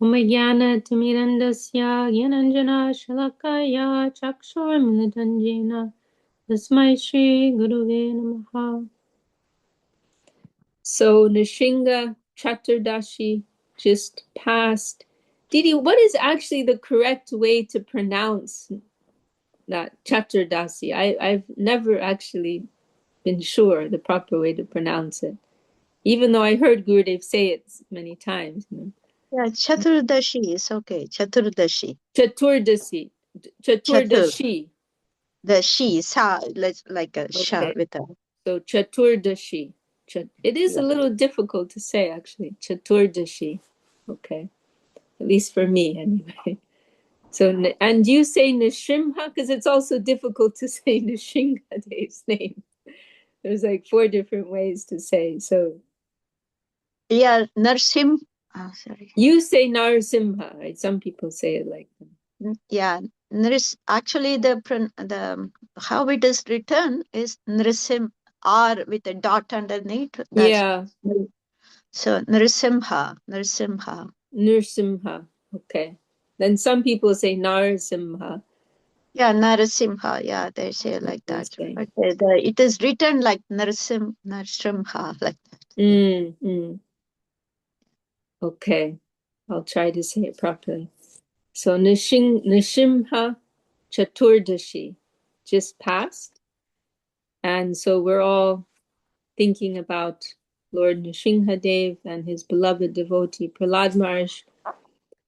Umayana Timirandasya Gyananjana Shalakaya Chakshurmilitanjena Tasmai Shri Guruve Namaha. So Nishinga Chaturdashi just passed. Didi, what is actually the correct way to pronounce that Chaturdashi? I've never actually been sure the proper way to pronounce it, even though I heard Gurudev say it many times. Yeah, Chaturdashi is okay. Chaturdashi. Chaturdasi. Chatur. Chaturdashi. The she, sa, like a sha Okay. with a. So Chaturdashi. It is a Yeah. little difficult to say, actually. Chaturdashi. Okay. At least for me, anyway. So, and you say Nishimha? Because it's also difficult to say Nishingadev's name. There's like 4 different ways to say. So Yeah, Narsim. Sorry. you say Narasimha, right? Some people say it like that. Yeah, actually the how it is written is Nrisim R with a dot underneath. That's Yeah. so Nrisimha, Nrisimha. Nrsimha. Okay. Then some people say Narasimha. Yeah, Narasimha. Yeah, they say like that. But it is written like Nrsimha, like that. Okay. I'll try to say it properly. So Nishimha Chaturdashi just passed. And so we're all thinking about Lord Nrsimhadev and his beloved devotee Prahlād Maharaj,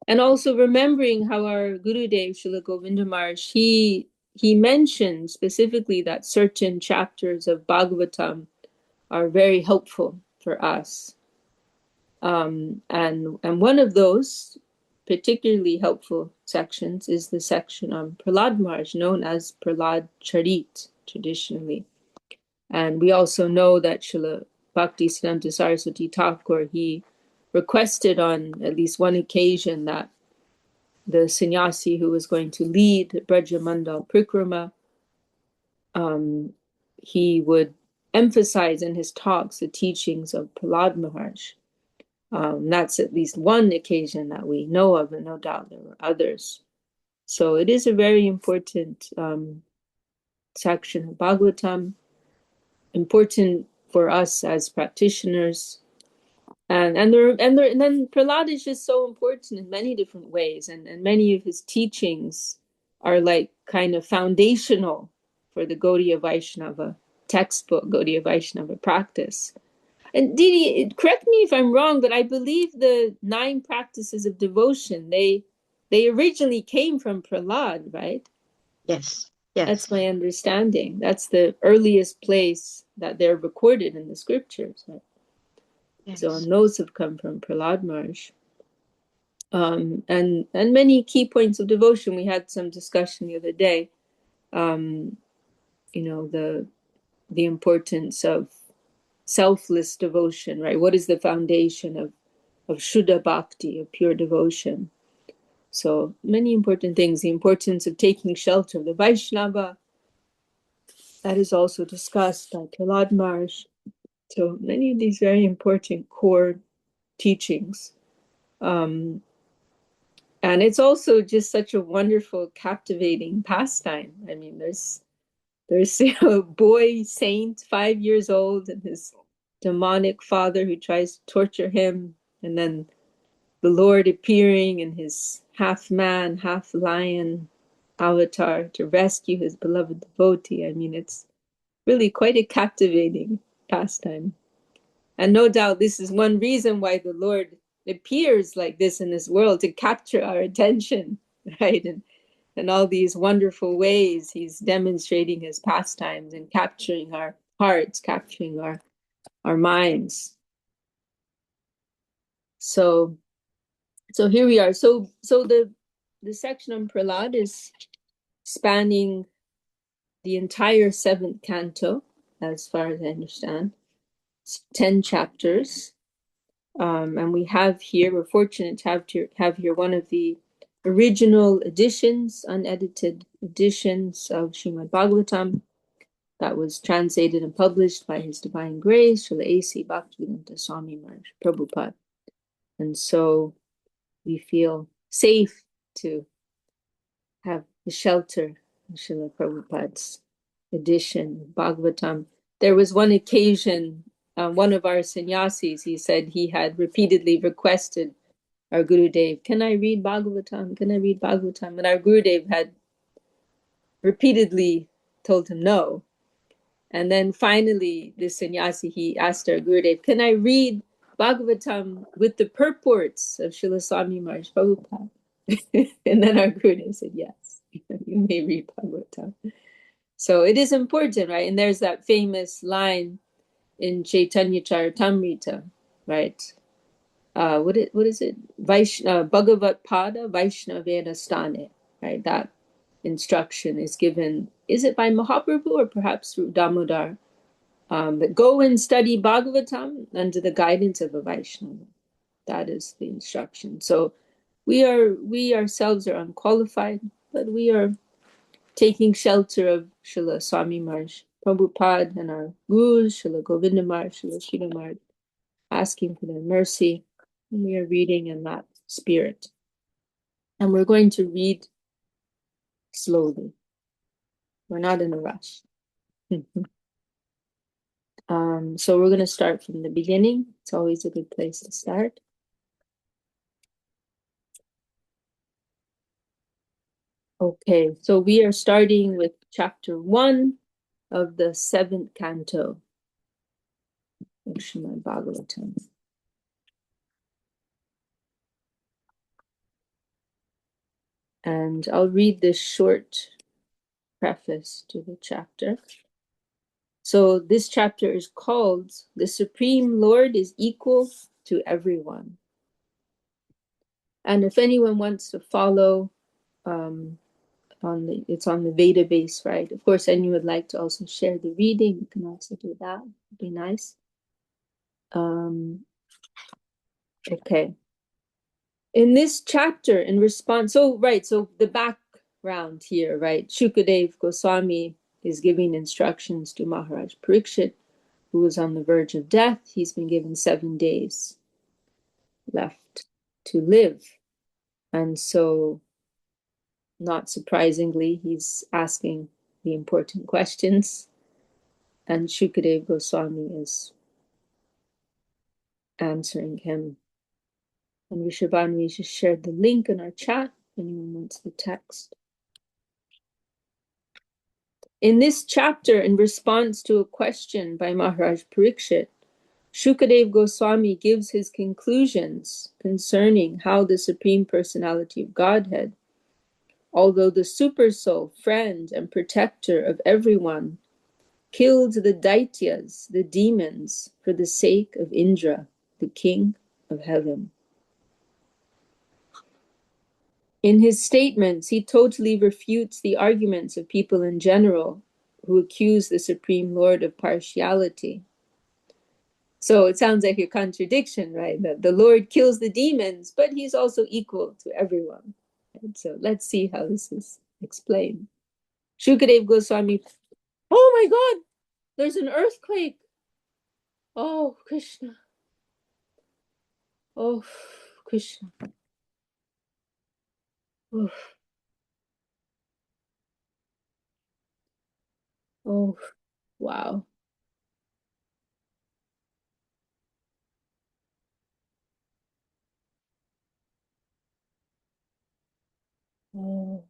and also remembering how our Gurudev Srila Govinda Maharaj, he mentioned specifically that certain chapters of Bhagavatam are very helpful for us. And one of those particularly helpful sections is the section on Prahlād Maharaj, known as Prahlād Charit traditionally. And we also know that Srila Bhaktisiddhanta Saraswati Thakur, he requested on at least one occasion that the sannyasi who was going to lead Brajamandal Prikrama, he would emphasize in his talks the teachings of Prahlād Maharaj. That's at least one occasion that we know of, and no doubt there were others. So it is a very important section of Bhagavatam, important for us as practitioners. And then Prahlād is just so important in many different ways, and many of his teachings are like kind of foundational for the Gaudiya Vaishnava textbook, Gaudiya Vaishnava practice. And Didi, correct me if I'm wrong, but I believe the 9 practices of devotion, they originally came from Prahlād, right? Yes. That's my understanding. That's the earliest place that they're recorded in the scriptures, right? Yes. So, and those have come from Prahlād Maharaj. And many key points of devotion. We had some discussion the other day. The importance of selfless devotion, right? What is the foundation of Shuddha Bhakti, of pure devotion? So many important things. The importance of taking shelter of the Vaishnava, that is also discussed by Prahlād Maharaj. So many of these very important core teachings. And it's also just such a wonderful, captivating pastime. I mean, there's a boy saint, 5 years old, and his demonic father who tries to torture him, and then the Lord appearing in his half man, half lion avatar to rescue his beloved devotee. I mean, it's really quite a captivating pastime. And no doubt this is one reason why the Lord appears like this in this world, to capture our attention, right? And all these wonderful ways he's demonstrating his pastimes and capturing our hearts, capturing our minds. So here we are. So the section on Prahlād is spanning the entire 7th canto, as far as I understand. It's 10 chapters. And we're fortunate to have here one of the original editions, unedited editions of Srimad Bhagavatam that was translated and published by His Divine Grace, Srila A.C. Bhaktivedanta Swami Maharaj Prabhupada. And so we feel safe to have the shelter of Srila Prabhupada's edition, Bhagavatam. There was one occasion, one of our sannyasis, he said he had repeatedly requested our Gurudev, can I read Bhagavatam? Can I read Bhagavatam? And our Gurudev had repeatedly told him no. And then finally, this sannyasi, he asked our Gurudev, can I read Bhagavatam with the purports of Srila Swami Maharaj Prabhupada? And then our Gurudev said, yes, you may read Bhagavatam. So it is important, right? And there's that famous line in Chaitanya Charitamrita, right? What is it? Bhagavat Pada Vaishnavena Stane, right? That instruction is given, is it by Mahaprabhu or perhaps through Damodar? But go and study Bhagavatam under the guidance of a Vaishnava. That is the instruction. So we ourselves are unqualified, but we are taking shelter of Srila Swami Maharaj Prabhupada and our gurus, Srila Govinda Maharaj, Srila Sridhar Maharaj, asking for their mercy. And we are reading in that spirit. And we're going to read slowly. We're not in a rush. So we're going to start from the beginning. It's always a good place to start. Okay, so we are starting with chapter 1 of the 7th canto of Srimad Bhagavatam. And I'll read this short preface to the chapter. So this chapter is called "The Supreme Lord is Equal to Everyone." And if anyone wants to follow, it's on the Veda base, right? Of course, anyone would like to also share the reading, you can also do that. It'd be nice. Okay. In this chapter, in response, so the background here, right? Shukadev Goswami is giving instructions to Maharaj Parikshit, who is on the verge of death. He's been given 7 days left to live. And so, not surprisingly, he's asking the important questions. And Shukadev Goswami is answering him. And Rishabhanu just shared the link in our chat if anyone wants the text. In this chapter, in response to a question by Maharaj Parikshit, Shukadev Goswami gives his conclusions concerning how the Supreme Personality of Godhead, although the Supersoul, friend and protector of everyone, killed the Daityas, the demons, for the sake of Indra, the king of heaven. In his statements, he totally refutes the arguments of people in general who accuse the Supreme Lord of partiality. So it sounds like a contradiction, right? That the Lord kills the demons, but he's also equal to everyone. And so let's see how this is explained. Shukadev Goswami, oh my God, there's an earthquake. Oh, Krishna. Oh, Krishna. Oh, oh, wow. Oh.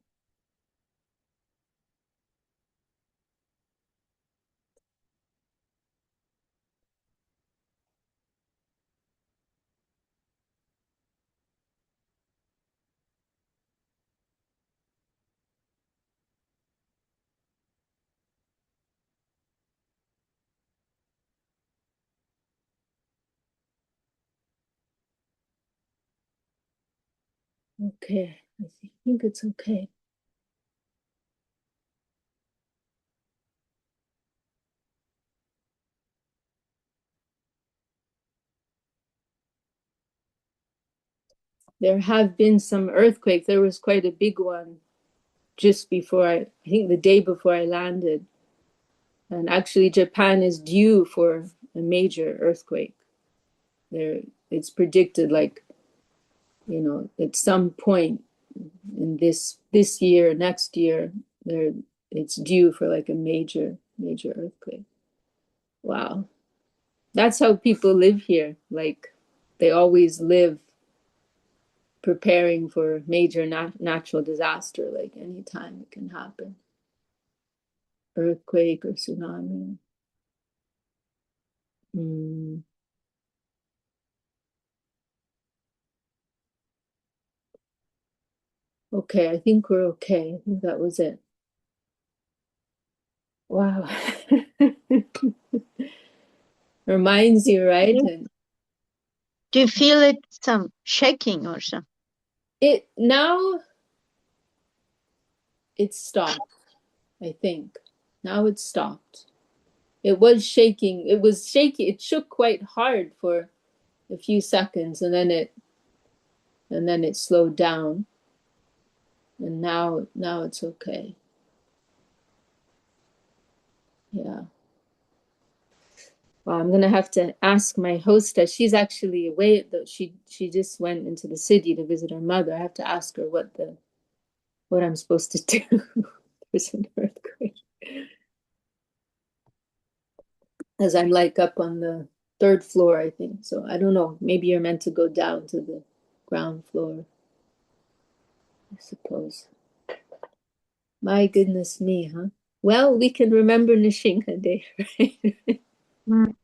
Okay, I think it's okay. There have been some earthquakes. There was quite a big one just before I think the day before I landed. And actually, Japan is due for a major earthquake. It's predicted like you know, at some point in this year, next year, it's due for like a major earthquake. Wow. That's how people live here. Like they always live preparing for major natural disaster, like anytime it can happen. Earthquake or tsunami. Mm. Okay, I think we're okay. I think that was it. Wow. Reminds you, right? And do you feel it some shaking or something? it now it's stopped, I think. Now it's stopped. It was shaking. It was shaky. It shook quite hard for a few seconds and then it slowed down. And now it's okay. Yeah. Well, I'm gonna have to ask my hostess. She's actually away though. She just went into the city to visit her mother. I have to ask her what I'm supposed to do. There's an earthquake. As I'm like up on the third floor, I think. So I don't know. Maybe you're meant to go down to the ground floor, I suppose. My goodness me, huh? Well, we can remember Nishinga Day, right? Mm.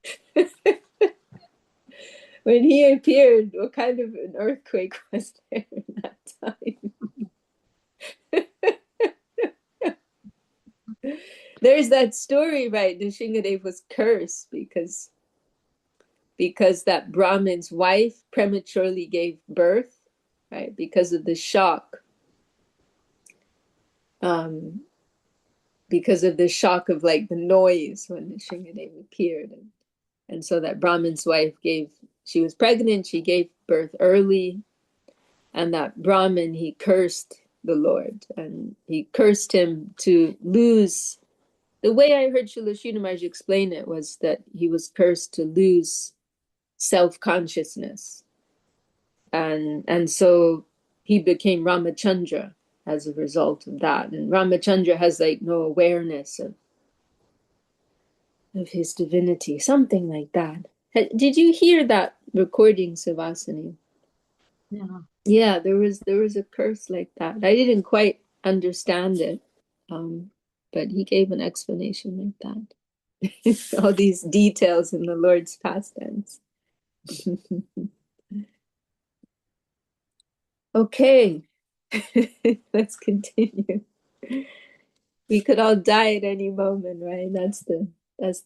When he appeared, what kind of an earthquake was there in that time? There's that story, right? Nishingadev was cursed because that Brahmin's wife prematurely gave birth, right? Because of the shock. Because of the shock of like the noise when Nishingadev appeared. And so that Brahmin's wife she was pregnant, she gave birth early, and that Brahmin, he cursed the Lord, and he cursed him to lose. The way I heard Srila Sridhar Maharaj explain it was that he was cursed to lose self-consciousness. And so he became Ramachandra as a result of that. And Ramachandra has like no awareness of his divinity, something like that. Did you hear that recording, Savasani? Yeah. Yeah, there was a curse like that. I didn't quite understand it, but he gave an explanation like that. All these details in the Lord's pastimes. Okay, let's continue. We could all die at any moment, right? That's the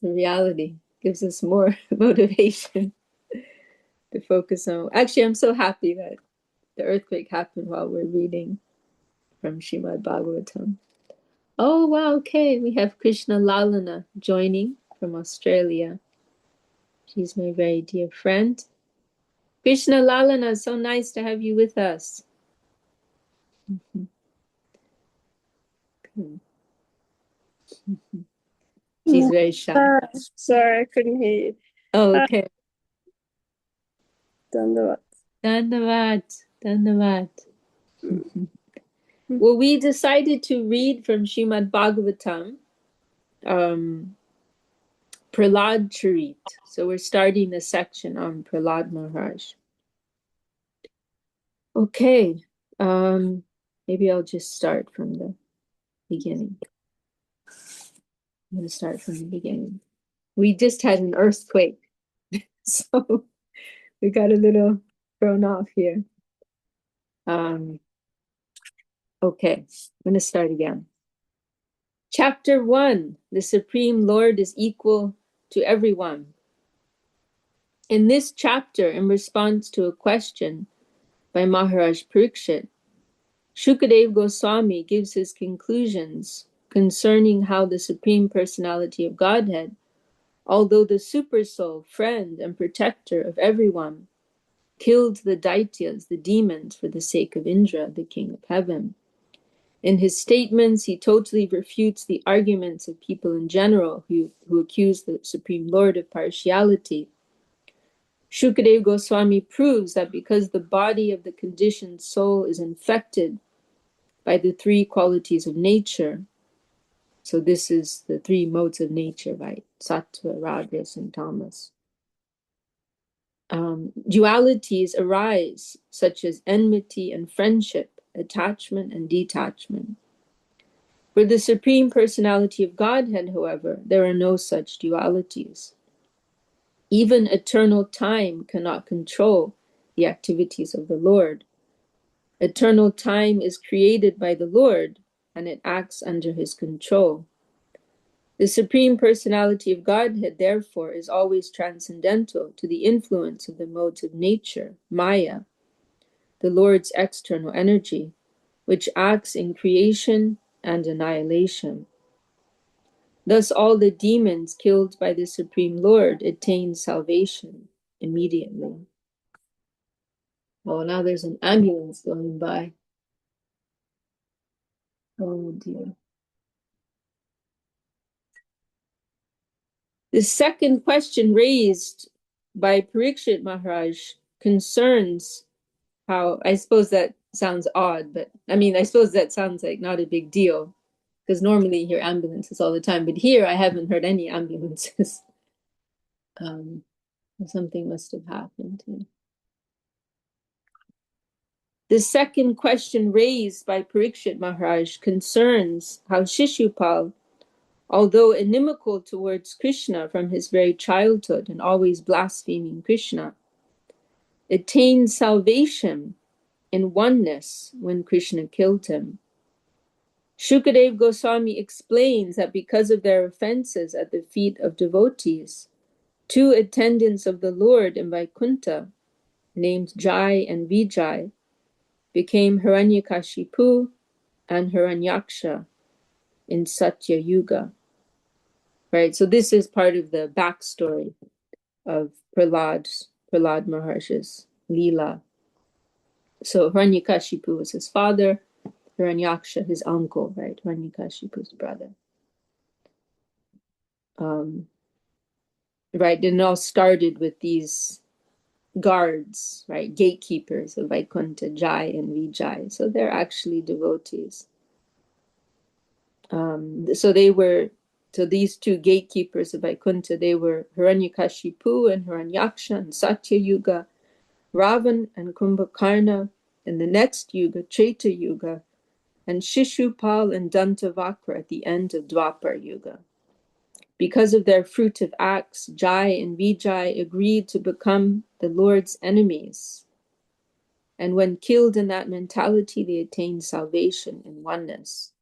reality. Gives us more motivation to focus on. Actually, I'm so happy that the earthquake happened while we're reading from Srimad Bhagavatam. Oh, wow, okay. We have Krishna Lalana joining from Australia. She's my very dear friend. Krishna Lalana, so nice to have you with us. She's very shy. Sorry, I couldn't hear you. Oh, okay. Dandavat. Dandavat. Dandavat. Well, we decided to read from Srimad Bhagavatam, Prahlād Charit. So we're starting a section on Prahlād Maharaj. Okay, maybe I'll just start from the beginning. I'm going to start from the beginning. We just had an earthquake, so we got a little thrown off here. Okay, I'm going to start again. Chapter 1, the Supreme Lord is equal to everyone. In this chapter, in response to a question by Maharaj Parikshit, Shukadev Goswami gives his conclusions concerning how the Supreme Personality of Godhead, although the Supersoul, friend and protector of everyone, killed the Daityas, the demons, for the sake of Indra, the king of heaven. In his statements, he totally refutes the arguments of people in general who accuse the Supreme Lord of partiality. Shukadeva Goswami proves that because the body of the conditioned soul is infected by the three qualities of nature, so this is the three modes of nature, right? Sattva, Rajas, and Tamas. Dualities arise, such as enmity and friendship, attachment and detachment. For the Supreme Personality of Godhead, however, there are no such dualities. Even eternal time cannot control the activities of the Lord. Eternal time is created by the Lord, and it acts under his control. The Supreme Personality of Godhead, therefore, is always transcendental to the influence of the modes of nature, Maya, the Lord's external energy, which acts in creation and annihilation. Thus, all the demons killed by the Supreme Lord attain salvation immediately. Oh, now there's an ambulance going by. Oh, dear. The second question raised by Parikshit Maharaj concerns how, I suppose that sounds odd, but I suppose that sounds like not a big deal, because normally you hear ambulances all the time, but here I haven't heard any ambulances. Something must have happened. Yeah. The second question raised by Parikshit Maharaj concerns how Shishupal, although inimical towards Krishna from his very childhood and always blaspheming Krishna, attained salvation in oneness when Krishna killed him. Shukadeva Goswami explains that because of their offenses at the feet of devotees, two attendants of the Lord in Vaikuntha, named Jai and Vijay, became Hiranyakashipu and Hiranyaksha in Satya Yuga. Right, so this is part of the backstory of Prahlād Maharaj's Leela. So Hiranyakashipu was his father, Hiranyaksha his uncle, right? Hiranyakashipu's brother. Right, and it all started with these guards, right? Gatekeepers of Vaikuntha, Jai and Vijay. So they're actually devotees. So these two gatekeepers of Vaikuntha, they were Hiranyakashipu and Hiranyaksha in Satya Yuga, Ravan and Kumbhakarna in the next Yuga, Treta Yuga, and Shishupal and Dantavakra at the end of Dwapar Yuga. Because of their fruitive acts, Jai and Vijay agreed to become the Lord's enemies. And when killed in that mentality, they attained salvation in oneness.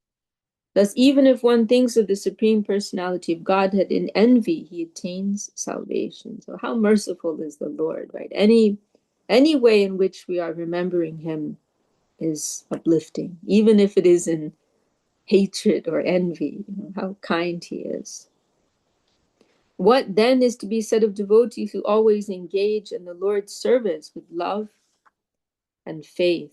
Thus, even if one thinks of the Supreme Personality of Godhead in envy, he attains salvation. So how merciful is the Lord, right? Any way in which we are remembering him is uplifting, even if it is in hatred or envy, how kind he is. What then is to be said of devotees who always engage in the Lord's service with love and faith?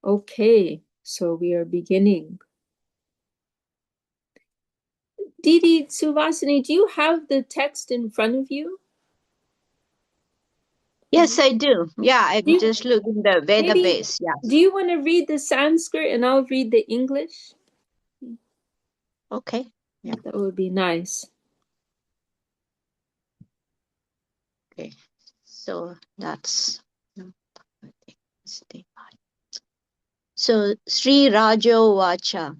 Okay, so we are beginning. Didi Suvasini, do you have the text in front of you? Yes, I do. Yeah, I'm just looking the database. Yeah. Do you want to read the Sanskrit and I'll read the English? Okay. Yeah. That would be nice. Okay. So that's so Sri Rajo Vacha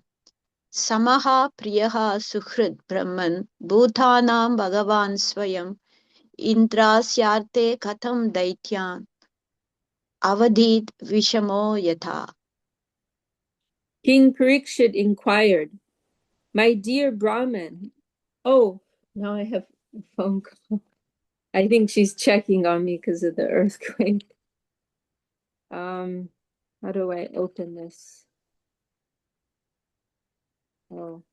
Samaha Priyaha Suhrid Brahman Bhutanam Bhagavan Swayam Indrasyarte Katham Daityan Avadit Vishamo Yatha. King Parikshit inquired, "My dear Brahman," oh, now I have a phone call. I think she's checking on me because of the earthquake. How do I open this? Oh,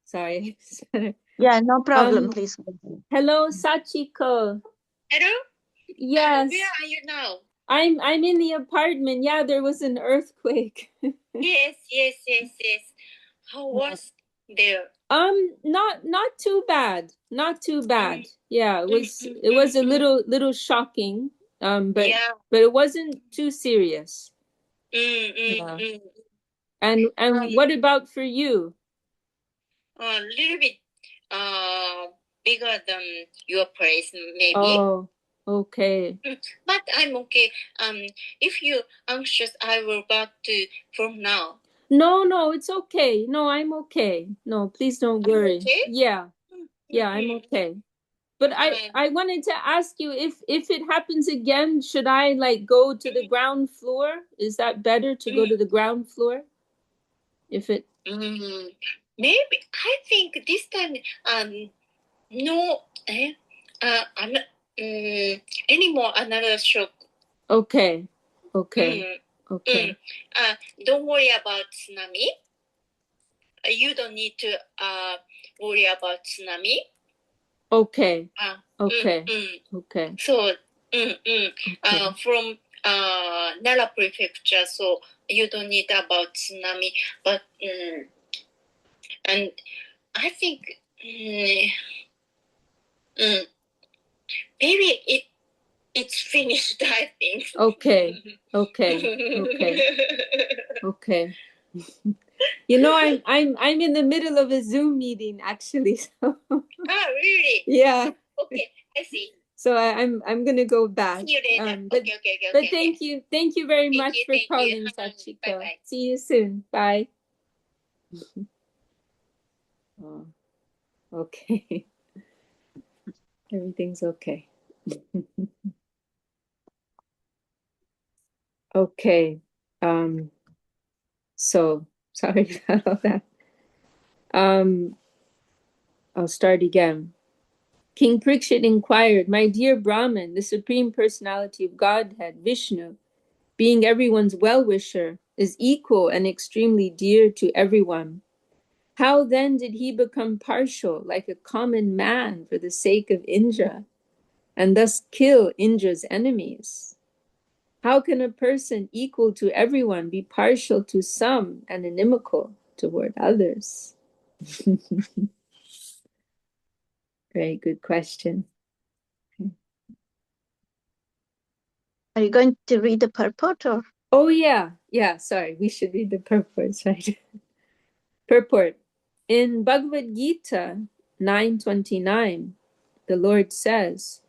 sorry. Yeah, no problem. Please. Hello, Sachiko. Hello? Yes. Where are you now? I'm in the apartment. Yeah, there was an earthquake. Yes. How was there? Not too bad. Not too bad. Yeah, it was a little shocking. But it wasn't too serious. Yeah. And what about for you? A little bit bigger than your place, maybe. Oh, okay. But I'm okay. If you're anxious, I will back to from now. No, it's okay. No, I'm okay. No, please don't worry. Okay? Yeah, I'm okay. But I wanted to ask you if it happens again, should I like go to the ground floor? Is that better to go to the ground floor? If it maybe I think this time no I'm not anymore another shock. Okay. Don't worry about tsunami. You don't need to worry about tsunami. Okay. So from Nara prefecture, so you don't need about tsunami. But and I think maybe it's finished. I think. Okay. You know, I'm in the middle of a Zoom meeting actually. So. Really? Yeah. Okay, I see. So I'm gonna go back. See you later. Okay. But thank you very much for calling, Sachiko. Bye. See you soon. Bye. Oh, okay. Everything's okay. Okay. So sorry about all that. I'll start again. King Parikshit inquired, "My dear Brahman, the Supreme Personality of Godhead, Vishnu, being everyone's well-wisher, is equal and extremely dear to everyone. How then did he become partial, like a common man, for the sake of Indra, and thus kill Indra's enemies? How can a person equal to everyone be partial to some and inimical toward others?" Very good question. Are you going to read the purport or? Oh yeah, sorry, we should read the purport, right? Purport. In Bhagavad Gita 9:29, the Lord says,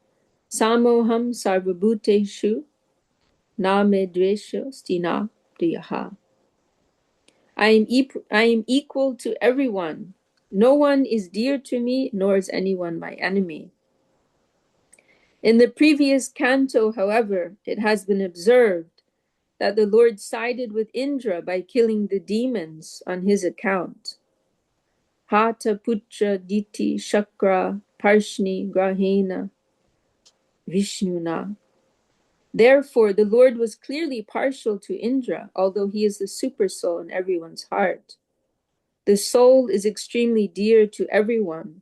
"Samoham sarvabhuteshu na me dvesho stina priyaha." I am equal to everyone. No one is dear to me, nor is anyone my enemy. In the previous canto, however, it has been observed that the Lord sided with Indra by killing the demons on his account. Hata putra diti shakra parshni grahena vishnuna. Therefore, the Lord was clearly partial to Indra, although he is the super soul in everyone's heart. The soul is extremely dear to everyone,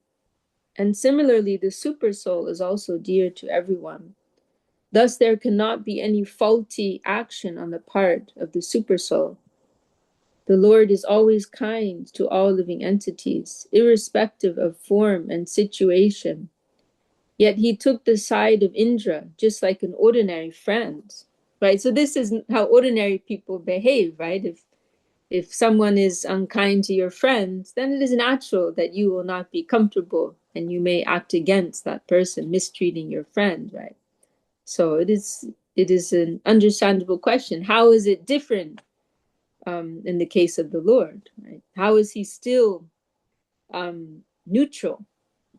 and similarly, the super soul is also dear to everyone. Thus, there cannot be any faulty action on the part of the super soul. The Lord is always kind to all living entities, irrespective of form and situation. Yet he took the side of Indra, just like an ordinary friend, right? So this is how ordinary people behave, right? If someone is unkind to your friend, then it is natural that you will not be comfortable and you may act against that person mistreating your friend, right? So it is an understandable question. How is it different in the case of the Lord, right? How is he still neutral?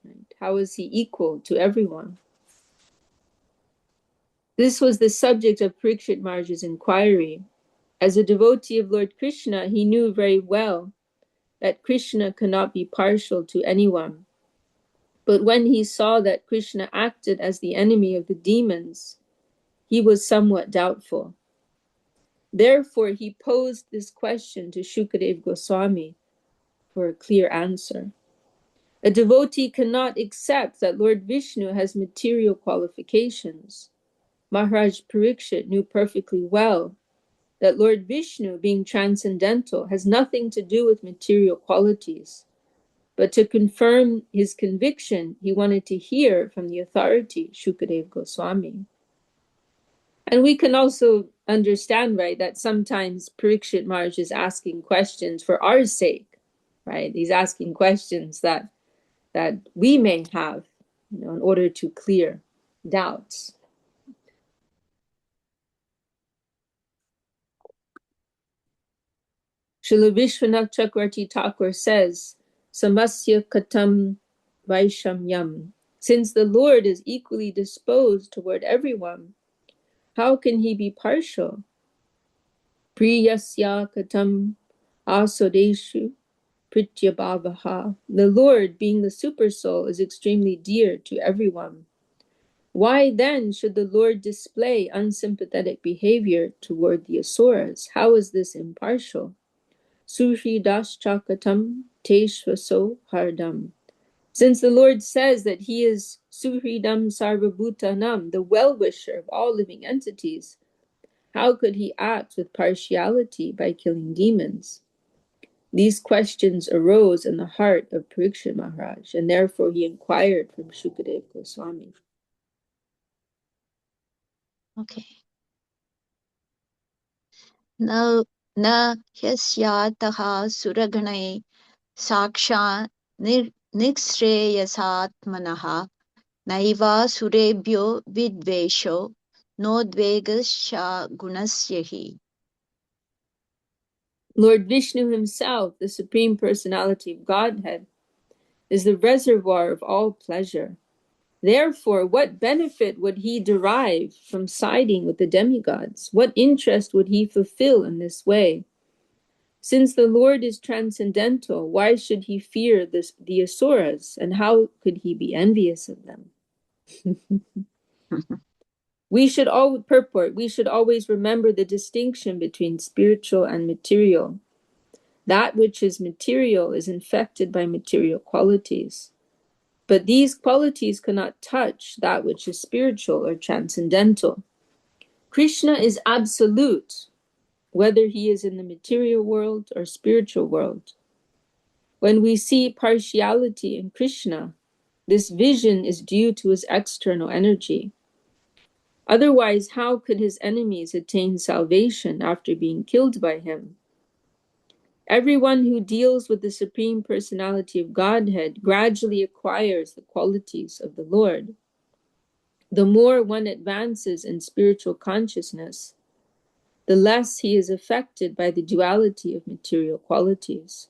Right? How is he equal to everyone? This was the subject of Parikshit Maharaj's inquiry. As a devotee of Lord Krishna, he knew very well that Krishna cannot be partial to anyone. But when he saw that Krishna acted as the enemy of the demons, he was somewhat doubtful. Therefore, he posed this question to Shukadeva Goswami for a clear answer. A devotee cannot accept that Lord Vishnu has material qualifications. Maharaj Parikshit knew perfectly well that Lord Vishnu, being transcendental, has nothing to do with material qualities, But to confirm his conviction, he wanted to hear from the authority, Shukadeva Goswami. And we can also understand, right, that sometimes Parikshit Maharaj is asking questions for our sake, right? He's asking questions that we may have, in order to clear doubts. Srila Vishwanath Chakravarti Thakur says, Samasya Katam Vaishamyam. Since the Lord is equally disposed toward everyone, how can he be partial? Priyasya Katam Asodeshu Prityabhavaha. The Lord, being the Supersoul, is extremely dear to everyone. Why then should the Lord display unsympathetic behavior toward the Asuras? How is this impartial? Suhridaschakatam Teshvaso Hardam. Since the Lord says that he is Suhridam Sarvabhutanam, the well-wisher of all living entities, how could he act with partiality by killing demons? These questions arose in the heart of Parikshit Maharaj, and therefore he inquired from Shukadeva Goswami. Okay. Na hyasyataha suraganai saksha nikshreyasatmanaha naiva surebhyo vidvesho nodvegasya gunasyahi. Lord Vishnu himself, the Supreme Personality of Godhead, is the reservoir of all pleasure. Therefore, what benefit would he derive from siding with the demigods? What interest would he fulfill in this way? Since the Lord is transcendental, why should he fear the Asuras, and how could he be envious of them? We should always remember the distinction between spiritual and material. That which is material is infected by material qualities. But these qualities cannot touch that which is spiritual or transcendental. Krishna is absolute, whether he is in the material world or spiritual world. When we see partiality in Krishna, this vision is due to his external energy. Otherwise, how could his enemies attain salvation after being killed by him? Everyone who deals with the Supreme Personality of Godhead gradually acquires the qualities of the Lord. The more one advances in spiritual consciousness, the less he is affected by the duality of material qualities.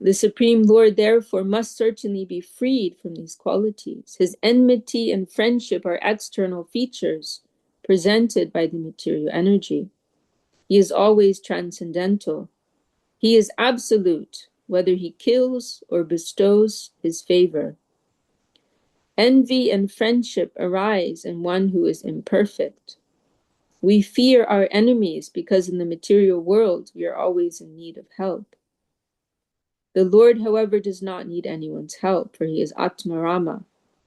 The Supreme Lord, therefore, must certainly be freed from these qualities. His enmity and friendship are external features presented by the material energy. He is always transcendental. He is absolute, whether he kills or bestows his favor. Envy and friendship arise in one who is imperfect. We fear our enemies because in the material world we are always in need of help. The Lord, however, does not need anyone's help, for he is Atmarama,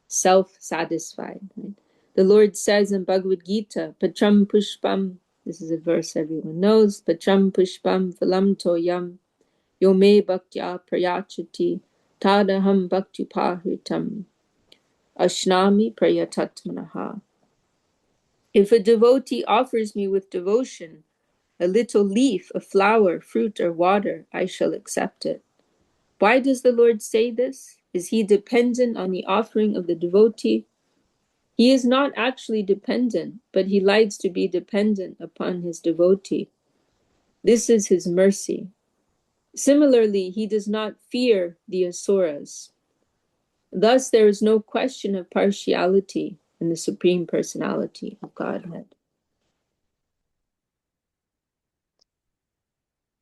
self-satisfied. Right? The Lord says in Bhagavad Gita, Patram Pushpam, this is a verse everyone knows, Patram Pushpam Phalam Toyam Yome Bhaktya Prayachati Tadaham Bhaktupahritam Ashnami Prayatatmanaha. If a devotee offers me with devotion a little leaf, a flower, fruit, or water, I shall accept it. Why does the Lord say this? Is he dependent on the offering of the devotee? He is not actually dependent, but he likes to be dependent upon his devotee. This is his mercy. Similarly, he does not fear the Asuras. Thus, there is no question of partiality in the Supreme Personality of Godhead.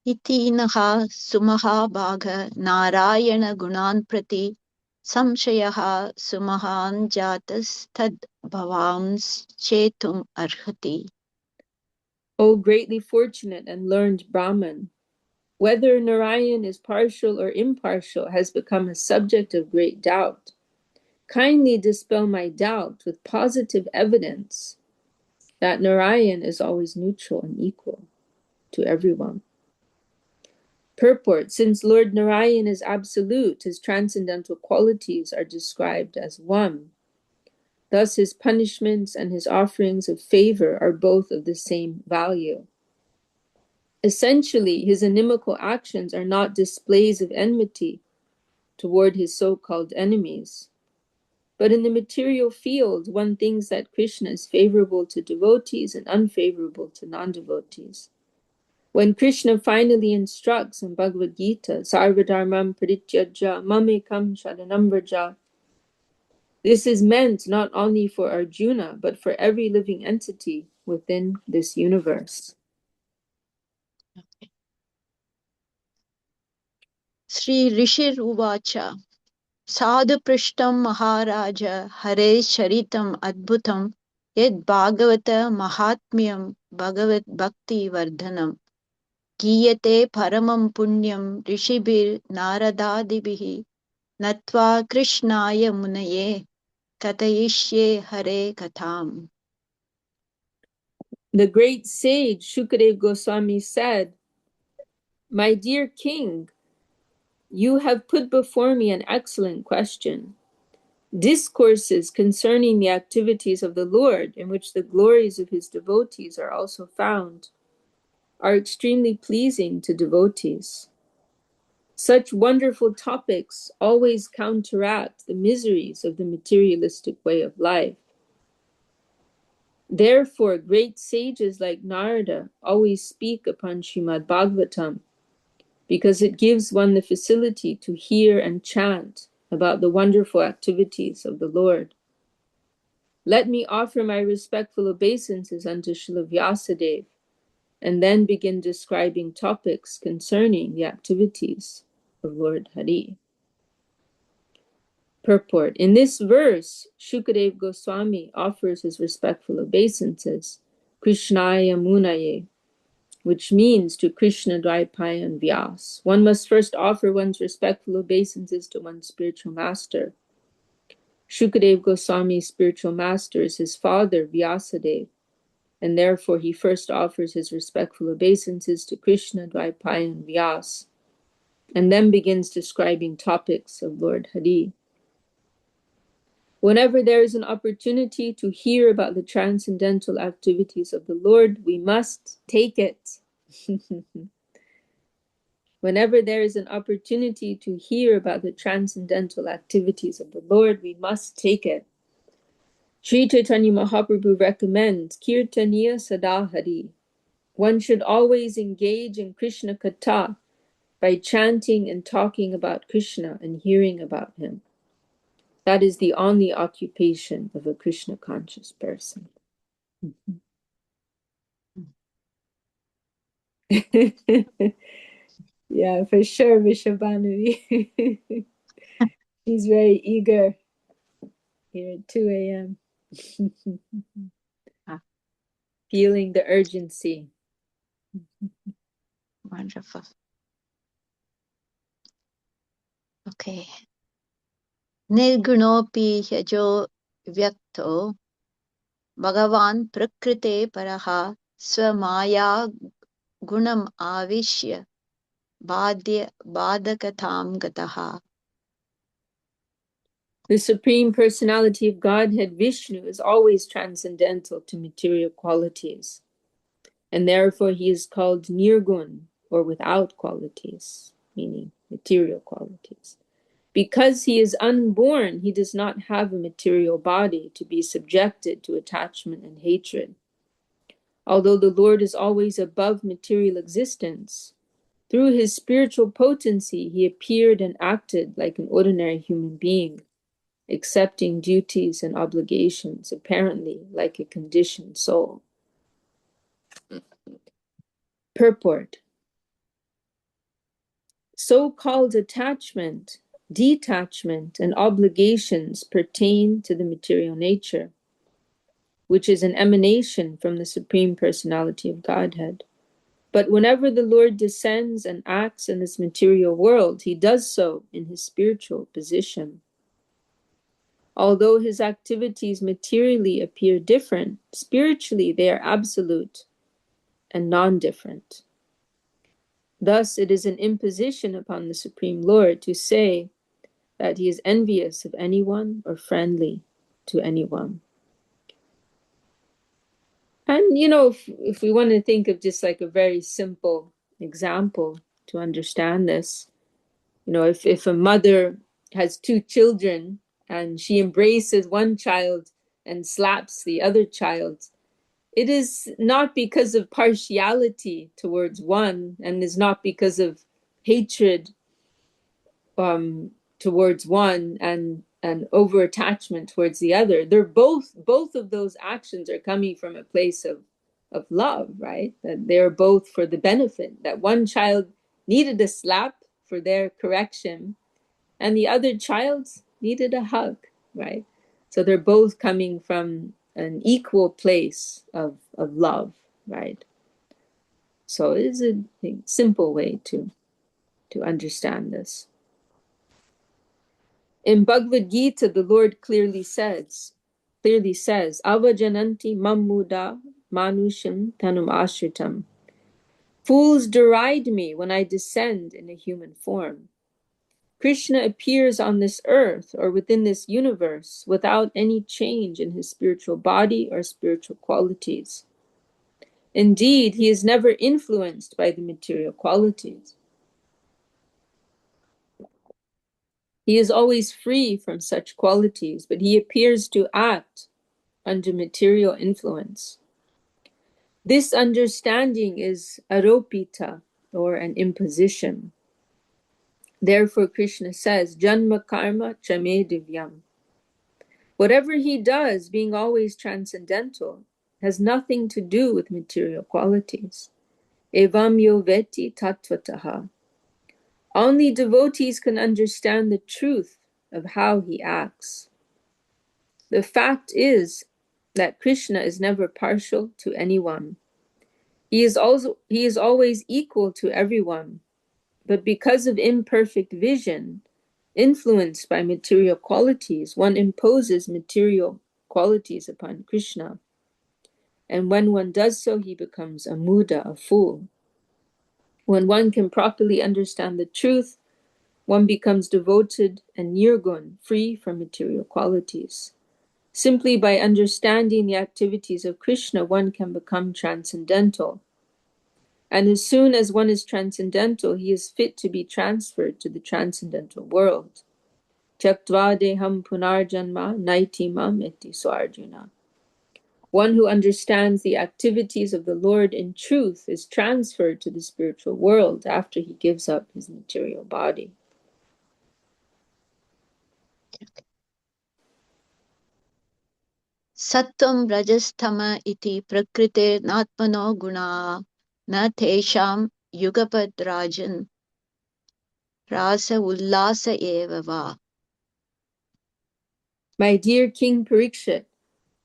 Itinaha sumaha bhaga narayana gunan prati samshayaha sumahan jatas tad bhavams chetum arhati. O greatly fortunate and learned Brahman, whether Narayan is partial or impartial has become a subject of great doubt. Kindly dispel my doubt with positive evidence that Narayan is always neutral and equal to everyone. Purport: since Lord Narayan is absolute, his transcendental qualities are described as one. Thus his punishments and his offerings of favor are both of the same value. Essentially, his inimical actions are not displays of enmity toward his so-called enemies. But in the material field, one thinks that Krishna is favorable to devotees and unfavorable to non-devotees. When Krishna finally instructs in Bhagavad Gita, Sarvadharmam Parityajya Mamekam Sharanam Vraja, this is meant not only for Arjuna, but for every living entity within this universe. Sri Rishir Uvacha Sadhu Prishtam Maharaja Hare Sharitam Adbhutam Yed Bhagavata Mahatmyam Bhagavat Bhakti Vardhanam Giyate Paramam Punyam Rishibir Naradadibihi Natva Krishnaya Munaye Katayishye Hare Katham. The great sage Shukadeva Goswami said, "My dear king, you have put before me an excellent question. Discourses concerning the activities of the Lord, in which the glories of his devotees are also found, are extremely pleasing to devotees. Such wonderful topics always counteract the miseries of the materialistic way of life. Therefore, great sages like Narada always speak upon Srimad Bhagavatam, because it gives one the facility to hear and chant about the wonderful activities of the Lord. Let me offer my respectful obeisances unto Srila Vyasadeva, and then begin describing topics concerning the activities of Lord Hari." Purport: in this verse, Shukadeva Goswami offers his respectful obeisances, Krishnaya Munaye, which means to Krishna Dvaipayan Vyas. One must first offer one's respectful obeisances to one's spiritual master. Shukadeva Goswami's spiritual master is his father, Vyasadeva, and therefore he first offers his respectful obeisances to Krishna Dvaipayan Vyas, and then begins describing topics of Lord Hari. Whenever there is an opportunity to hear about the transcendental activities of the Lord, we must take it. Whenever there is an opportunity to hear about the transcendental activities of the Lord, we must take it. Sri Chaitanya Mahaprabhu recommends Kirtaniya Sadahari. One should always engage in Krishna Katha by chanting and talking about Krishna and hearing about him. That is the only occupation of a Krishna conscious person. Yeah, for sure, Vishabhanavi. She's very eager here at 2 a.m. Feeling the urgency. Wonderful. Okay. Nirgunopi yajo vyakto Bhagavan prakrite paraha swamaya gunam avishya badakatam gataha. The Supreme Personality of Godhead, Vishnu, is always transcendental to material qualities, and therefore he is called Nirgun, or without qualities, meaning material qualities. Because he is unborn, he does not have a material body to be subjected to attachment and hatred. Although the Lord is always above material existence, through his spiritual potency, he appeared and acted like an ordinary human being, accepting duties and obligations, apparently like a conditioned soul. Purport: so-called attachment, detachment, and obligations pertain to the material nature, which is an emanation from the Supreme Personality of Godhead. But whenever the Lord descends and acts in this material world, he does so in his spiritual position. Although his activities materially appear different, spiritually they are absolute and non-different. Thus, it is an imposition upon the Supreme Lord to say that he is envious of anyone or friendly to anyone. And, you know, if we want to think of just like a very simple example to understand this, you know, if a mother has two children and she embraces one child and slaps the other child, it is not because of partiality towards one, and is not because of hatred towards one and over attachment towards the other. They're both of those actions are coming from a place of love, right? That they're both for the benefit. That one child needed a slap for their correction, and the other child needed a hug, right? So they're both coming from an equal place of love, right? So it is a simple way to understand this. In Bhagavad Gita, the Lord clearly says, Avajananti mammuda manusham tanum ashritam. Fools deride me when I descend in a human form. Krishna appears on this earth or within this universe without any change in his spiritual body or spiritual qualities. Indeed, he is never influenced by the material qualities. He is always free from such qualities, but he appears to act under material influence. This understanding is aropita, or an imposition. Therefore, Krishna says, Janma karma chame divyam. Whatever he does, being always transcendental, has nothing to do with material qualities. Evam yo veti tattvataha. Only devotees can understand the truth of how he acts. The fact is that Krishna is never partial to anyone. He is always equal to everyone, but because of imperfect vision, influenced by material qualities, one imposes material qualities upon Krishna. And when one does so, he becomes a muda, a fool. When one can properly understand the truth, one becomes devoted and nirgun, free from material qualities. Simply by understanding the activities of Krishna, one can become transcendental. And as soon as one is transcendental, he is fit to be transferred to the transcendental world. Tyaktva deham punarjanma naitimam iti Arjuna. One who understands the activities of the Lord in truth is transferred to the spiritual world after he gives up his material body. Sattvam rajasthama iti prakrite natmano guna na tesham yugapad rajan rasa ullasa evava. My dear King Parikshit,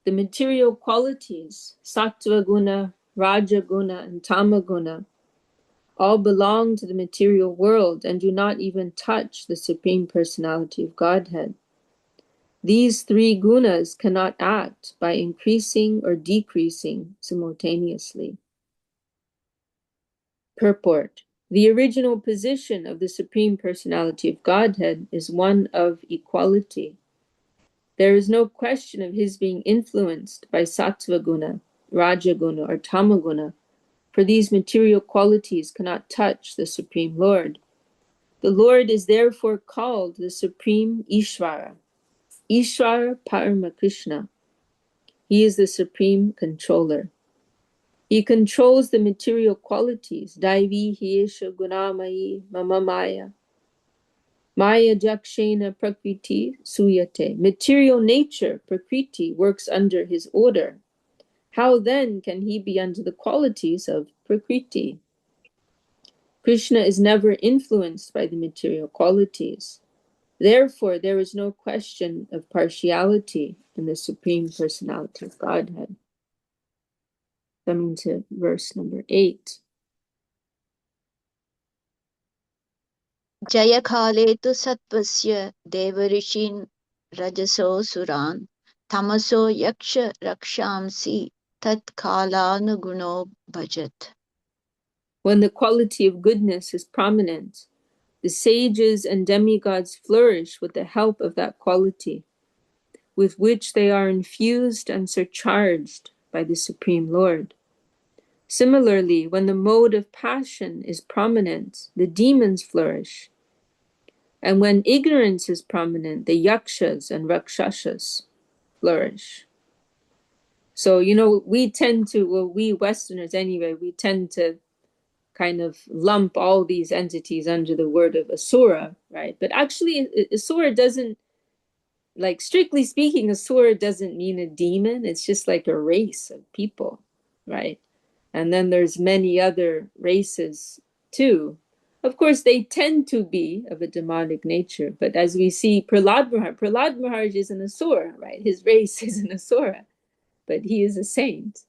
the material qualities, sattva guna, raja guna, and tama guna, all belong to the material world and do not even touch the Supreme Personality of Godhead. These three gunas cannot act by increasing or decreasing simultaneously. Purport. The original position of the Supreme Personality of Godhead is one of equality. There is no question of his being influenced by sattva guna, raja guna, or tama guna, for these material qualities cannot touch the Supreme Lord. The Lord is therefore called the Supreme Ishvara, Ishvara Parama Krishna. He is the Supreme Controller. He controls the material qualities, Daivi Hiesha Gunamayi Mama Maya. Maya Jakshena Prakriti Suyate. Material nature, Prakriti, works under his order. How then can he be under the qualities of Prakriti? Krishna is never influenced by the material qualities. Therefore, there is no question of partiality in the Supreme Personality of Godhead. Coming to verse number 8. Jayakale tu sattvasya devarishin rajaso suran tamaso yaksha rakshamsi tat kalanuguno bhajat. When the quality of goodness is prominent, the sages and demigods flourish with the help of that quality, with which they are infused and surcharged by the Supreme Lord. Similarly, when the mode of passion is prominent, the demons flourish. And when ignorance is prominent, the yakshas and rakshasas flourish. So, we tend to, we Westerners anyway, we tend to kind of lump all these entities under the word of asura, right? But actually, asura doesn't, like, strictly speaking, asura doesn't mean a demon. It's just like a race of people, right? And then there's many other races too. Of course, they tend to be of a demonic nature, but as we see, Prahlād Maharaj is an asura, right? His race is an asura, but he is a saint.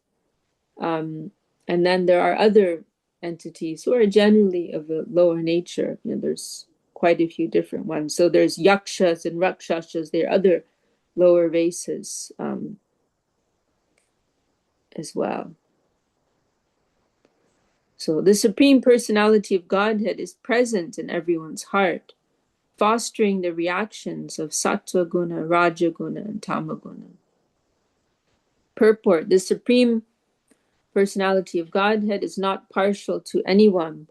And then there are other entities who are generally of a lower nature. There's quite a few different ones. So there's yakshas and rakshasas. There are other lower races as well. So the Supreme Personality of Godhead is present in everyone's heart, fostering the reactions of Sattva Guna, Raja Guna, and Tamaguna. Purport: the Supreme Personality of Godhead is not partial to anyone.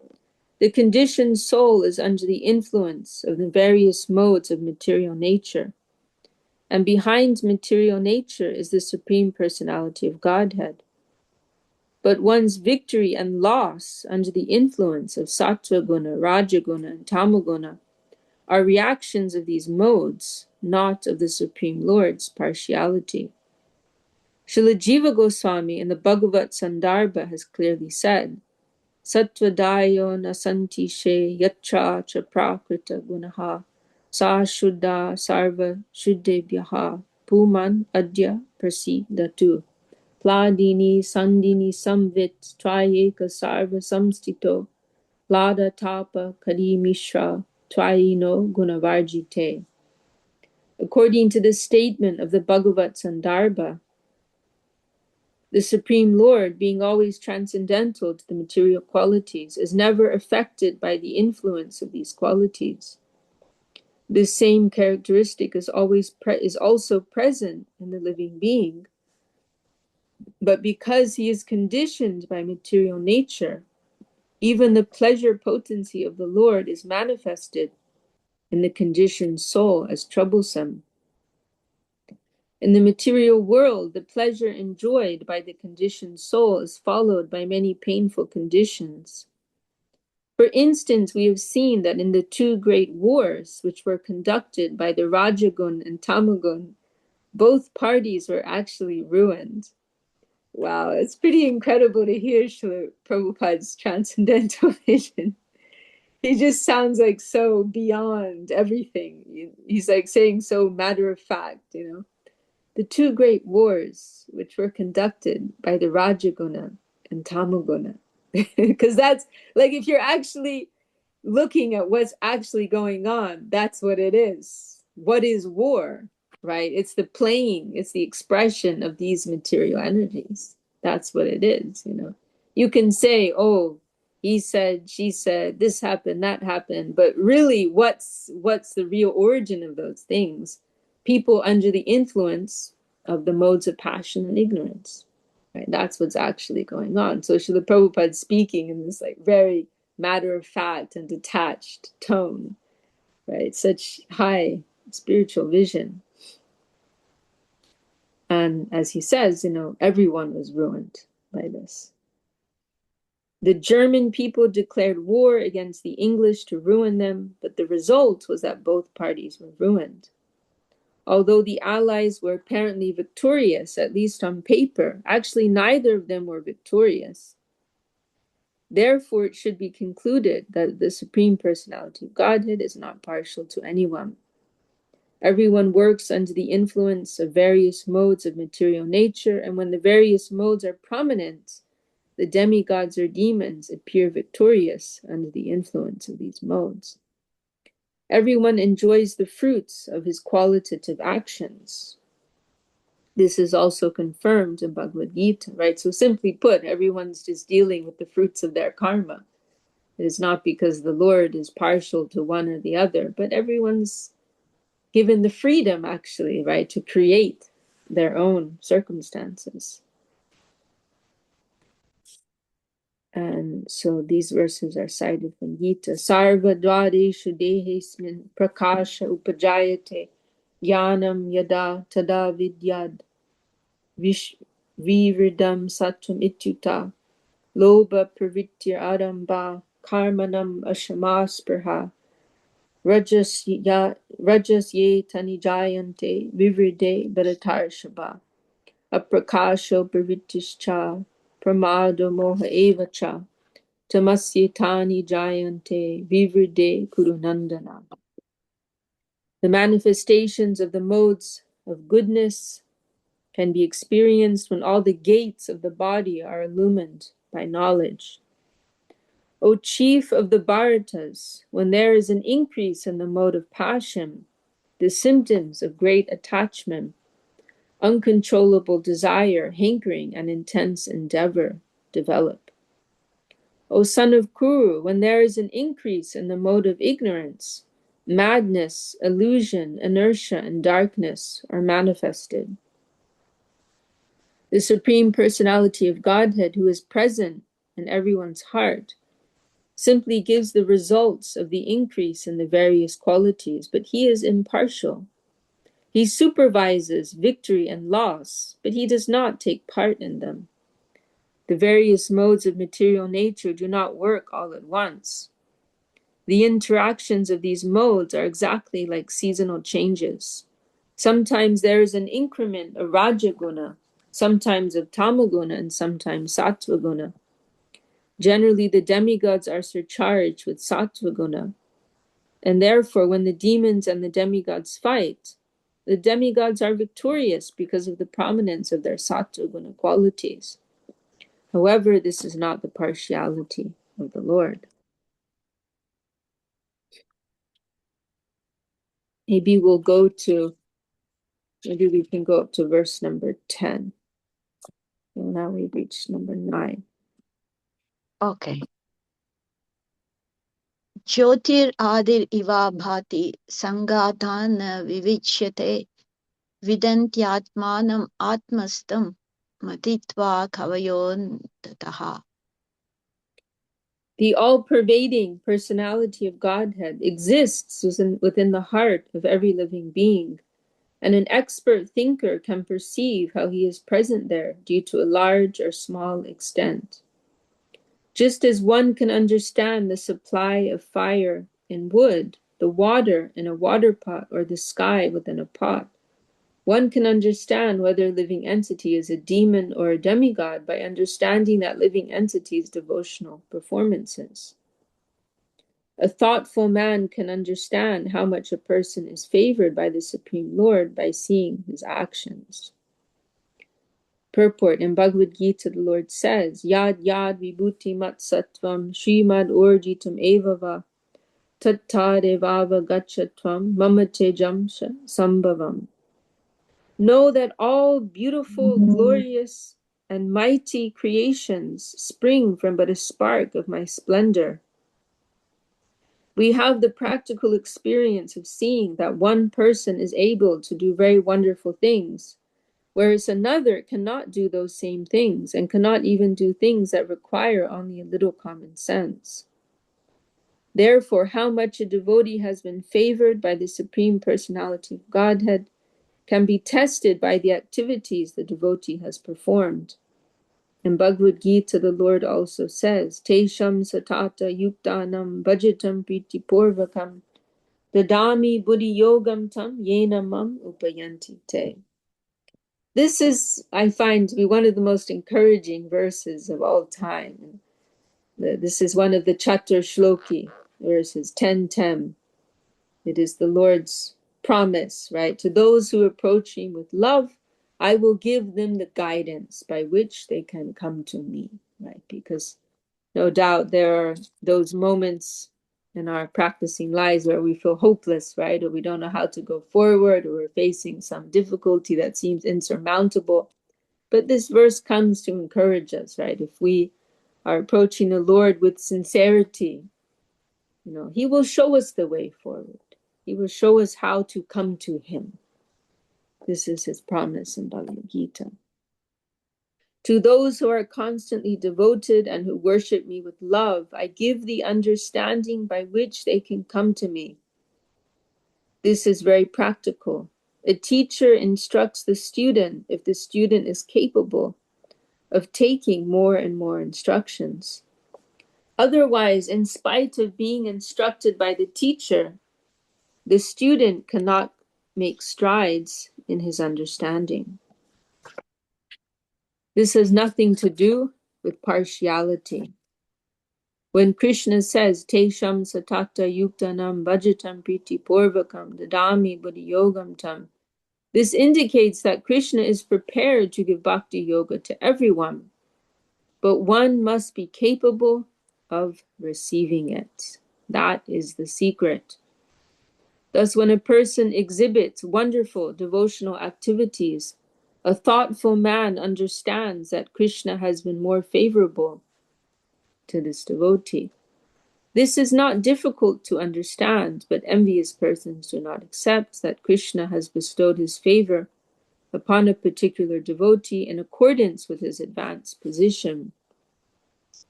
The conditioned soul is under the influence of the various modes of material nature, and behind material nature is the Supreme Personality of Godhead. But one's victory and loss under the influence of Sattva Guna, Raja Guna, and Tamaguna are reactions of these modes, not of the Supreme Lord's partiality. Srila Jiva Goswami in the Bhagavat Sandarbha has clearly said, Sattvadayo nasanti she yatra cha prakrita gunaha sa shuddha sarva shuddhebhyaha puman adya prasidatu. Pladini sandini samvit trayeka sarva samstito plada tapa kali mishra trayino gunavarjite. According to the statement of the Bhagavat Sandarbha, the Supreme Lord, being always transcendental to the material qualities, is never affected by the influence of these qualities. This same characteristic is also present in the living being, but because he is conditioned by material nature, even the pleasure potency of the Lord is manifested in the conditioned soul as troublesome. In the material world, the pleasure enjoyed by the conditioned soul is followed by many painful conditions. For instance, we have seen that in the two great wars which were conducted by the Rajagun and Tamagun, both parties were actually ruined. Wow, it's pretty incredible to hear Srila Prabhupada's transcendental vision. He just sounds like so beyond everything. He's like saying so matter of fact, The two great wars which were conducted by the Rajaguna and Tamaguna. Because that's, like, if you're actually looking at what's actually going on, that's what it is. What is war, right? It's the playing, it's the expression of these material energies. That's what it is, You can say, oh, he said, she said, this happened, that happened. But really, what's the real origin of those things? People under the influence of the modes of passion and ignorance. Right? That's what's actually going on. So Srila Prabhupada speaking in this very matter-of-fact and detached tone, right? Such high spiritual vision. And as he says, everyone was ruined by this. The German people declared war against the English to ruin them, but the result was that both parties were ruined. Although the Allies were apparently victorious, at least on paper, actually neither of them were victorious. Therefore, it should be concluded that the Supreme Personality of Godhead is not partial to anyone. Everyone works under the influence of various modes of material nature, and when the various modes are prominent, the demigods or demons appear victorious under the influence of these modes. Everyone enjoys the fruits of his qualitative actions. This is also confirmed in Bhagavad Gita, right? So simply put, everyone's just dealing with the fruits of their karma. It is not because the Lord is partial to one or the other, but everyone's given the freedom, actually, right, to create their own circumstances. And so these verses are cited from Gita. Sarva dvareshu dehesmin prakasha upajayate jnanam yada tada vidyad viridam sattvam ityuta loba pravitya aramba karmanam ashamaspirha rajas ye tani jayante vivride bharatar shabha aprakasho pravitishcha pramado moha evacha tamasya tani jayante vivride kurunandana. The manifestations of the modes of goodness can be experienced when all the gates of the body are illumined by knowledge. O chief of the Bharatas, when there is an increase in the mode of passion, the symptoms of great attachment, uncontrollable desire, hankering, and intense endeavor develop. O son of Kuru, when there is an increase in the mode of ignorance, madness, illusion, inertia, and darkness are manifested. The Supreme Personality of Godhead, who is present in everyone's heart, simply gives the results of the increase in the various qualities, but he is impartial. He supervises victory and loss, but he does not take part in them. The various modes of material nature do not work all at once. The interactions of these modes are exactly like seasonal changes. Sometimes there is an increment of Rajaguna, sometimes of Tamaguna, and sometimes Sattvaguna. Generally, the demigods are surcharged with Sattvaguna, and therefore when the demons and the demigods fight, the demigods are victorious because of the prominence of their Sattvaguna qualities. However, this is not the partiality of the Lord. Maybe we can go up to verse number 10. And now we've reached number 9. Okay. Jyotir adir iva bhati sangatan vivichyate vidantyatmanam atmastam matitva kavayon tataha. The all-pervading personality of Godhead exists within the heart of every living being, and an expert thinker can perceive how he is present there due to a large or small extent. Just as one can understand the supply of fire in wood, the water in a water pot, or the sky within a pot, one can understand whether a living entity is a demon or a demigod by understanding that living entity's devotional performances. A thoughtful man can understand how much a person is favored by the Supreme Lord by seeing his actions. Purport: in Bhagavad Gita, the Lord says, Yad yad vibhuti mat sattvam srimad orjitam evava tattadevava gachatvam mama tejam sambhavam. Know that all beautiful, glorious, and mighty creations spring from but a spark of my splendor. We have the practical experience of seeing that one person is able to do very wonderful things, whereas another cannot do those same things and cannot even do things that require only a little common sense. Therefore, how much a devotee has been favored by the Supreme Personality of Godhead can be tested by the activities the devotee has performed. In Bhagavad Gita, the Lord also says, Tesham satata yuktanam bhajitam priti purvakam dadami buddhi yogam tam yena mam upayanti te. This is, I find, to be one of the most encouraging verses of all time. This is one of the Chatur Shloki, verses 10-10. It is the Lord's promise, right? To those who approach him with love, I will give them the guidance by which they can come to me, right? Because no doubt there are those moments in our practicing lives where we feel hopeless, right? Or we don't know how to go forward, or we're facing some difficulty that seems insurmountable. But this verse comes to encourage us, right? If we are approaching the Lord with sincerity, He will show us the way forward. He will show us how to come to Him. This is His promise in Bhagavad Gita. To those who are constantly devoted and who worship me with love, I give the understanding by which they can come to me. This is very practical. A teacher instructs the student if the student is capable of taking more and more instructions. Otherwise, in spite of being instructed by the teacher, the student cannot make strides in his understanding. This has nothing to do with partiality. When Krishna says, Tesham satata yuktanam bhajatam priti purvakam dadami buddhiyogam tam, this indicates that Krishna is prepared to give bhakti yoga to everyone, but one must be capable of receiving it. That is the secret. Thus, when a person exhibits wonderful devotional activities, a thoughtful man understands that Krishna has been more favorable to this devotee. This is not difficult to understand, but envious persons do not accept that Krishna has bestowed his favor upon a particular devotee in accordance with his advanced position.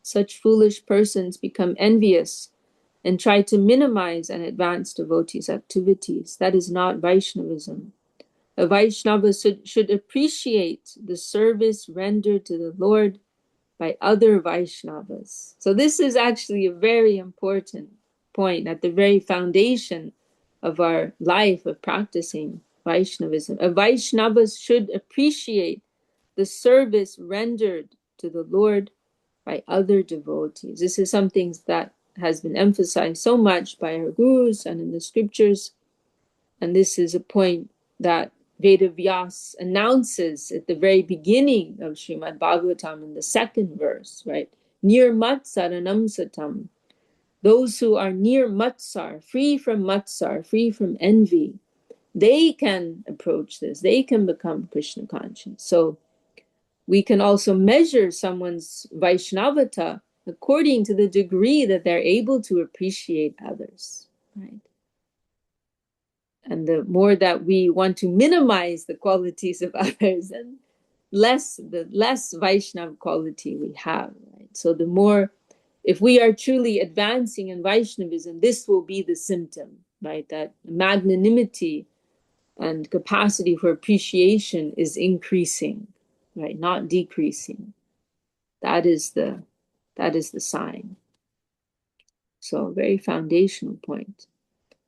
Such foolish persons become envious and try to minimize an advanced devotee's activities. That is not Vaishnavism. A Vaishnava should appreciate the service rendered to the Lord by other Vaishnavas. So this is actually a very important point at the very foundation of our life of practicing Vaishnavism. A Vaishnava should appreciate the service rendered to the Lord by other devotees. This is something that has been emphasized so much by our gurus and in the scriptures. And this is a point that Vedavyas announces at the very beginning of Srimad Bhagavatam in the second verse, right? Nirmat saranam satam. Those who are near matsar, free from envy, they can approach this. They can become Krishna conscious. So we can also measure someone's Vaishnavata according to the degree that they're able to appreciate others, right? And the more that we want to minimize the qualities of others, and the less Vaishnava quality we have, right? So the more, if we are truly advancing in Vaishnavism, this will be the symptom, right? That magnanimity and capacity for appreciation is increasing, right? Not decreasing. That is the sign. So a very foundational point.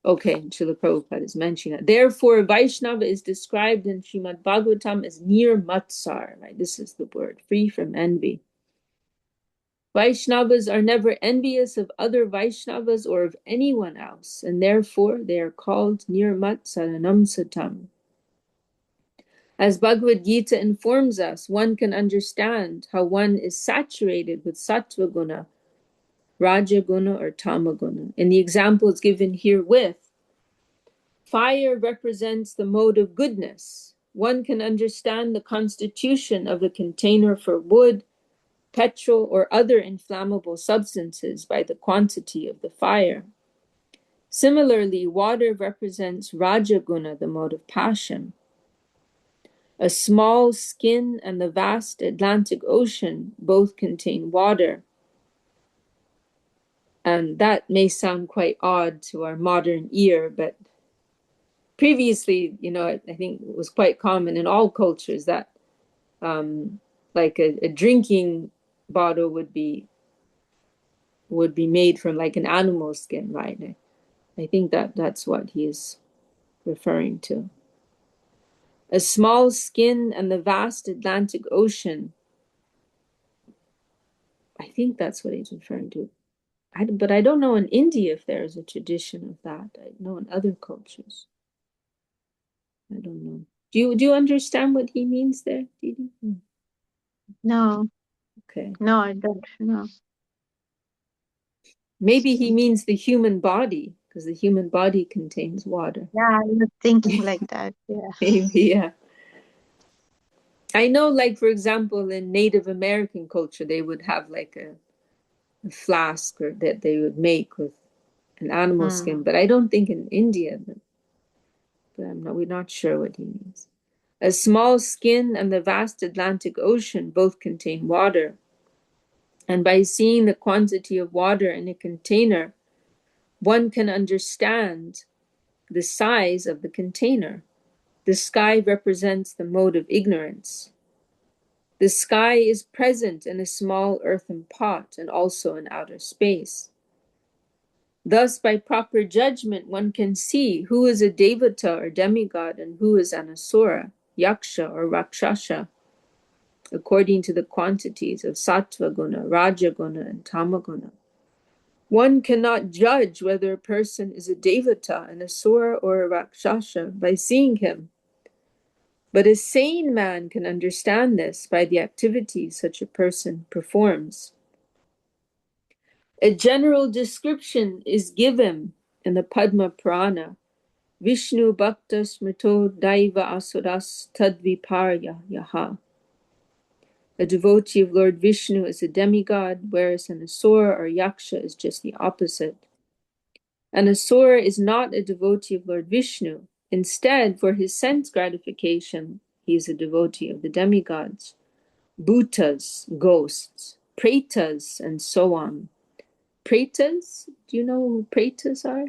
Okay, Srila Prabhupada is mentioning that. Therefore, Vaishnava is described in Srimad Bhagavatam as near matsar, right? This is the word, free from envy. Vaishnavas are never envious of other Vaishnavas or of anyone else, and therefore they are called nirmat saranam satam. As Bhagavad Gita informs us, one can understand how one is saturated with sattva guna, raja guna, or tama guna. In the examples given herewith, fire represents the mode of goodness. One can understand the constitution of the container for wood, petrol, or other inflammable substances by the quantity of the fire. Similarly, water represents Rajaguna, the mode of passion. A small skin and the vast Atlantic Ocean both contain water. And that may sound quite odd to our modern ear, but previously, I think it was quite common in all cultures that like a drinking bottle would be made from like an animal skin, right? I think that's what he is referring to. A small skin and the vast Atlantic Ocean. I think that's what he's referring to. But I don't know in India if there is a tradition of that. I know in other cultures. I don't know. Do you understand what he means there, Didi? No. Okay. No, I don't know. Maybe he means the human body, because the human body contains water. Yeah, I was thinking like that. Yeah. Maybe, yeah. I know, like, for example, in Native American culture, they would have like a flask or that they would make with an animal skin, but I don't think in India, but we're not sure what he means. A small skin and the vast Atlantic Ocean both contain water. And by seeing the quantity of water in a container, one can understand the size of the container. The sky represents the mode of ignorance. The sky is present in a small earthen pot and also in outer space. Thus, by proper judgment, one can see who is a devata or demigod and who is an asura, yaksha or rakshasa, according to the quantities of sattva guna, raja guna, and tamaguna. One cannot judge whether a person is a devata, an asura, or a rakshasa by seeing him. But a sane man can understand this by the activities such a person performs. A general description is given in the Padma Purana. Vishnu Bhakta Smrito Daiva Asuras Tadviparya Yaha. A devotee of Lord Vishnu is a demigod, whereas an asura or yaksha is just the opposite. An asura is not a devotee of Lord Vishnu. Instead, for his sense gratification, he is a devotee of the demigods, bhutas, ghosts, pretas, and so on. Pretas? Do you know who pretas are?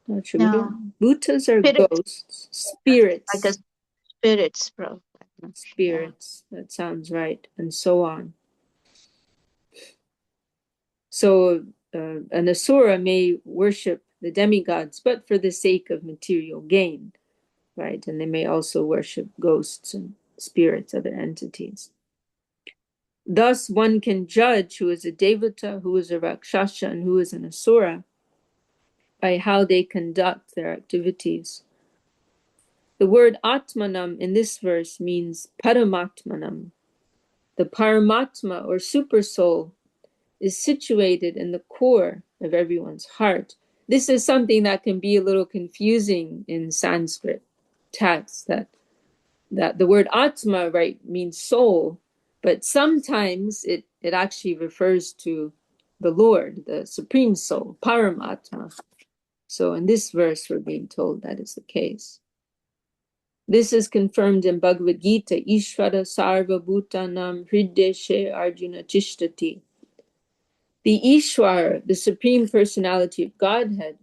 Not sure. No. Bhutas are Spirits. Ghosts, spirits. Like a spirits, bro. Spirits, that sounds right, and so on. So an asura may worship the demigods, but for the sake of material gain, right? And they may also worship ghosts and spirits, other entities. Thus, one can judge who is a devata, who is a rakshasa, and who is an asura by how they conduct their activities. The word atmanam in this verse means paramatmanam. The paramatma or super soul is situated in the core of everyone's heart. This is something that can be a little confusing in Sanskrit texts, that the word atma, right, means soul, but sometimes it actually refers to the Lord, the supreme soul, paramatma. So in this verse, we're being told that is the case. This is confirmed in Bhagavad Gita, Ishvara Sarva Bhutanam Hrideshe Arjuna Tishtati. The Ishwar, the Supreme Personality of Godhead,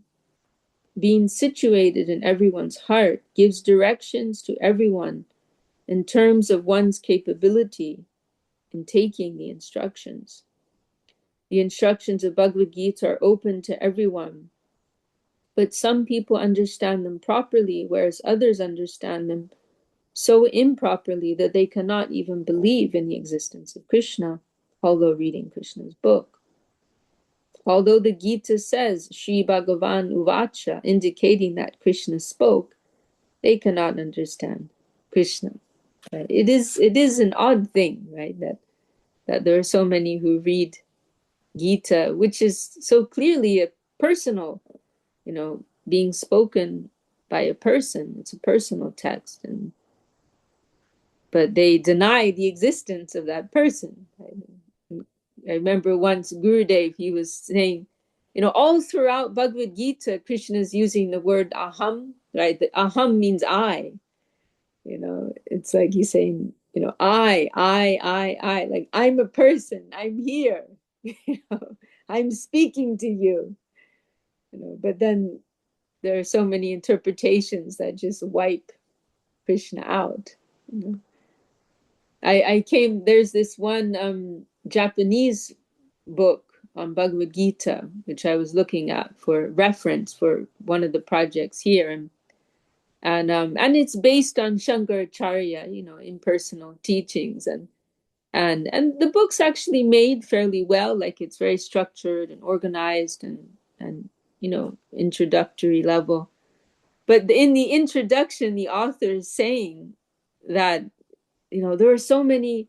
being situated in everyone's heart, gives directions to everyone in terms of one's capability in taking the instructions. The instructions of Bhagavad Gita are open to everyone, but some people understand them properly, whereas others understand them so improperly that they cannot even believe in the existence of Krishna, although reading Krishna's book. Although the Gita says Shri Bhagavan Uvacha, indicating that Krishna spoke, they cannot understand Krishna. Right? It is an odd thing, right? That there are so many who read Gita, which is so clearly a personal, being spoken by a person. It's a personal text, but they deny the existence of that person. I remember once Gurudev, he was saying, all throughout Bhagavad Gita, Krishna is using the word aham, right? The aham means I. It's like he's saying, I, like I'm a person, I'm here, I'm speaking to you, but then there are so many interpretations that just wipe Krishna out. There's this one Japanese book on Bhagavad Gita, which I was looking at for reference for one of the projects here. And it's based on Shankaracharya, impersonal teachings. And the book's actually made fairly well, like it's very structured and organized and introductory level. But in the introduction, the author is saying that there are so many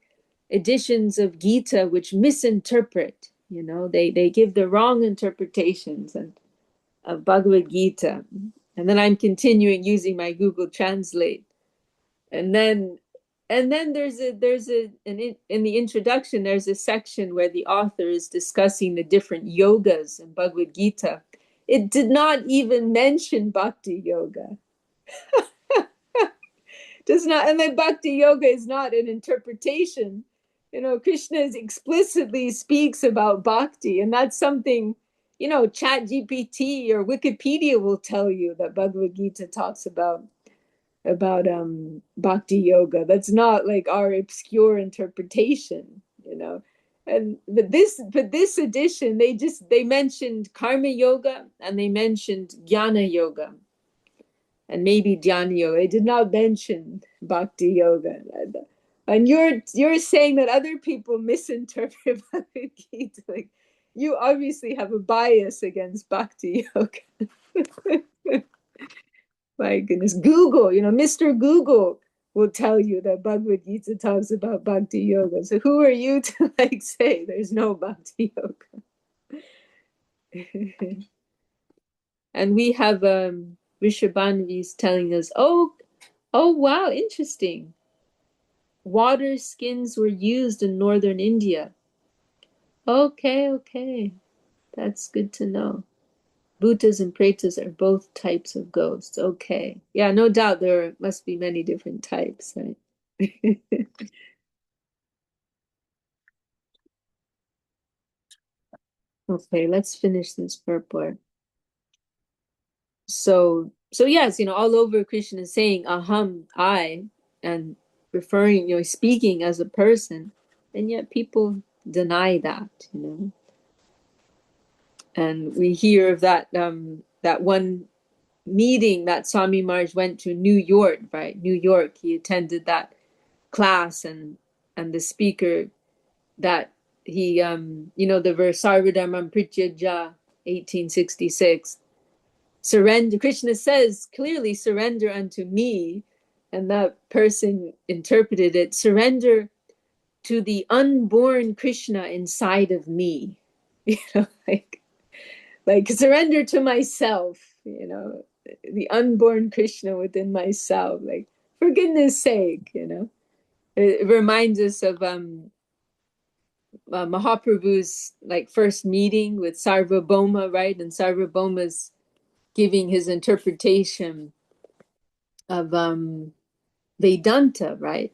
editions of Gita which misinterpret You know, they give the wrong interpretations of Bhagavad Gita. And then I'm continuing using my Google Translate. And then there's in the introduction, there's a section where the author is discussing the different yogas in Bhagavad Gita. It did not even mention Bhakti Yoga. Does not, and then Bhakti Yoga is not an interpretation. You know, Krishna explicitly speaks about bhakti, and that's something, you know, Chat GPT or Wikipedia will tell you that Bhagavad Gita talks about bhakti yoga. That's not like our obscure interpretation, you know. And but this edition, they mentioned karma yoga and they mentioned jnana yoga and maybe dhyana yoga. They did not mention bhakti yoga. And you're saying that other people misinterpret Bhagavad Gita. Like, you obviously have a bias against bhakti yoga. My goodness, Google, you know, Mr. Google will tell you that Bhagavad Gita talks about bhakti yoga. So who are you to like say there's no bhakti yoga? And we have Rishabhanvi's telling us, oh wow, interesting. Water skins were used in northern India. Okay. That's good to know. Bhutas and Pretas are both types of ghosts. Okay. Yeah, no doubt there must be many different types, right? Okay, let's finish this purport. So yes, you know, all over Krishna is saying aham, I, and referring, you know, speaking as a person, and yet people deny that, you know. And we hear of that that one meeting that Swami Maharaj went to New York, right? New York, he attended that class, and the speaker that he you know, the verse Sarvadharmam Prityaja 1866, surrender. Krishna says clearly, surrender unto me, and that person interpreted it, surrender to the unborn Krishna inside of me. You know, like surrender to myself, you know, the unborn Krishna within myself, like, for goodness sake, you know. It reminds us of Mahaprabhu's like first meeting with Sarvabhauma, right? And Sarvabhauma's giving his interpretation of Vedanta, right?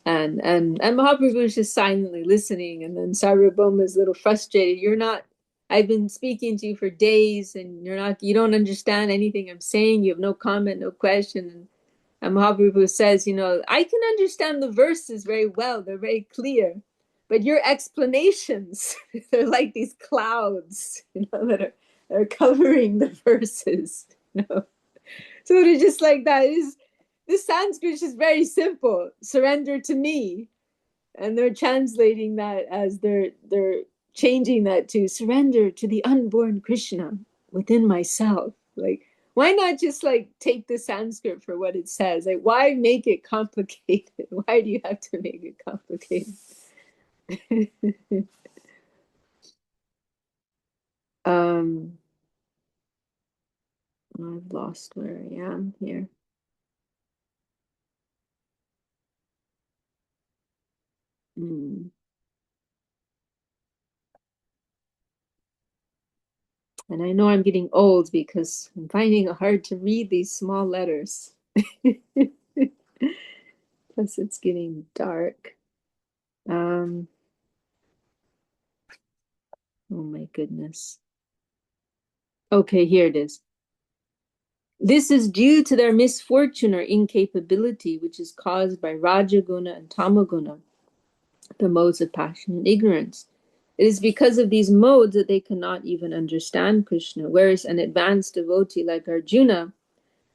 And Mahaprabhu is just silently listening, and then Sarvabhauma is a little frustrated. You're not. I've been speaking to you for days, and you don't understand anything I'm saying. You have no comment, no question. And Mahaprabhu says, you know, I can understand the verses very well. They're very clear. But your explanations, they're like these clouds, you know, that are covering the verses. You know? So it's just like that. This Sanskrit is very simple. Surrender to me. And they're translating that as they're changing that to surrender to the unborn Krishna within myself. Like, why not just like take the Sanskrit for what it says? Like, why make it complicated? Why do you have to make it complicated? I've lost where I am here. And I know I'm getting old because I'm finding it hard to read these small letters. Plus it's getting dark. Oh my goodness. Okay, here it is. This is due to their misfortune or incapability, which is caused by Rajaguna and Tamaguna, the modes of passion and ignorance. It is because of these modes that they cannot even understand Krishna, whereas an advanced devotee like Arjuna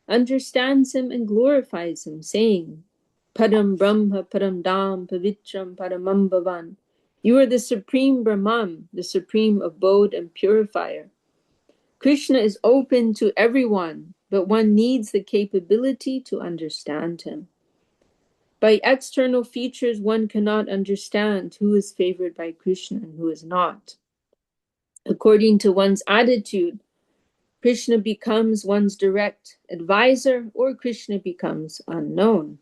understands him and glorifies him, saying, Param Brahma, Param Dham, Pavitram, Paramam Bhavan. You are the supreme Brahman, the supreme abode and purifier. Krishna is open to everyone, but one needs the capability to understand him. By external features, one cannot understand who is favored by Krishna and who is not. According to one's attitude, Krishna becomes one's direct advisor, or Krishna becomes unknown.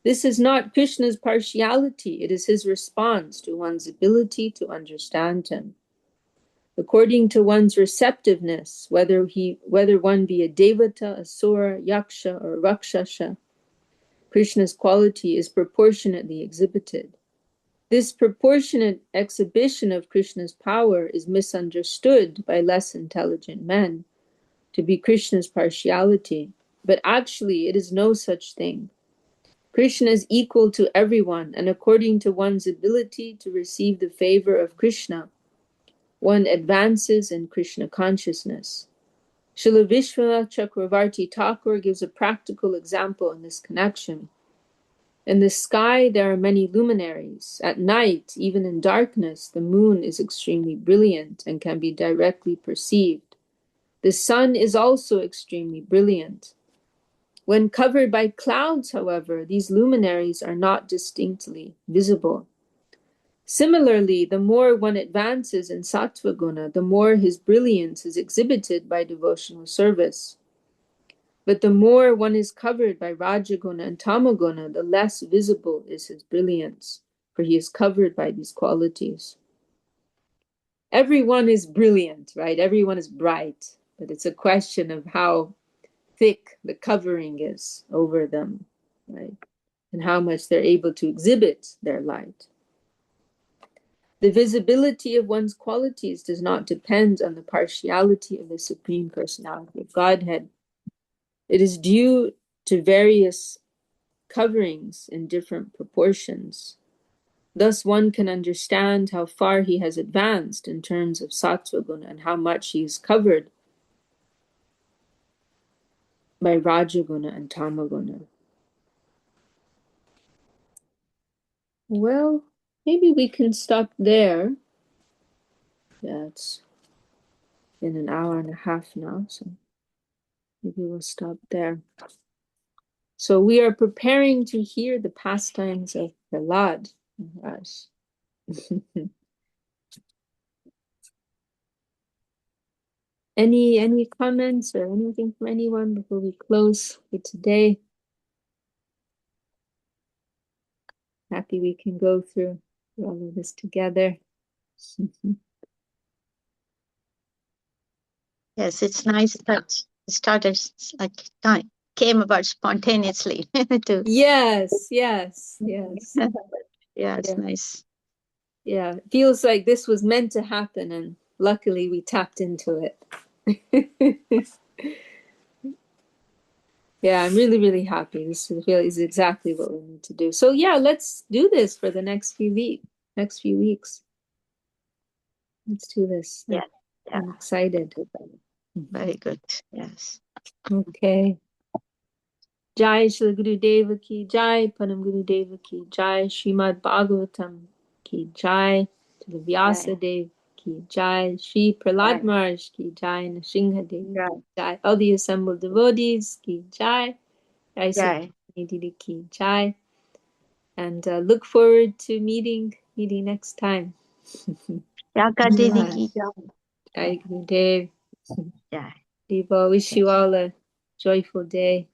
This is not Krishna's partiality, it is his response to one's ability to understand him. According to one's receptiveness, whether one be a devata, asura, yaksha, or rakshasa, Krishna's quality is proportionately exhibited. This proportionate exhibition of Krishna's power is misunderstood by less intelligent men to be Krishna's partiality, but actually it is no such thing. Krishna is equal to everyone, and according to one's ability to receive the favor of Krishna, one advances in Krishna consciousness. Srila Vishwanath Chakravarti Thakur gives a practical example in this connection. In the sky, there are many luminaries. At night, even in darkness, the moon is extremely brilliant and can be directly perceived. The sun is also extremely brilliant. When covered by clouds, however, these luminaries are not distinctly visible. Similarly, the more one advances in Sattva Guna, the more his brilliance is exhibited by devotional service. But the more one is covered by Rajaguna and Tamaguna, the less visible is his brilliance, for he is covered by these qualities. Everyone is brilliant, right? Everyone is bright, but it's a question of how thick the covering is over them, right? And how much they're able to exhibit their light. The visibility of one's qualities does not depend on the partiality of the Supreme Personality of Godhead. It is due to various coverings in different proportions. Thus, one can understand how far he has advanced in terms of Sattva Guna and how much he is covered by Rajaguna and Tamaguna. Well, maybe we can stop there. Yeah, it's been an hour and a half now, so maybe we'll stop there. So we are preparing to hear the pastimes of Prahlād. Any comments or anything from anyone before we close for today? Happy we can go through all of this together. Yes, it's nice that it started like time came about spontaneously to Yes. yeah, it's nice. Yeah, it feels like this was meant to happen, and luckily we tapped into it. Yeah, I'm really, really happy. This is exactly what we need to do. So yeah, let's do this for the next few weeks. Let's do this. Yeah. I'm excited. Very good. Yes. Okay. Jai Shri Guru Deva Ki Jai, Param Guru Deva Ki Jai, Srimad Bhagavatam Ki Jai, to the Vyasa Dev Ki Jai, Shri Prahlād Maharaj Ki Jai, Nrsimha Dev Ki Jai, all the assembled devotees Ki Jai, Jai Didi Ki Jai, and look forward to meeting next time. Yaka Didi Ki Jai Guru Dev. Jai. Deva, wish you all a joyful day.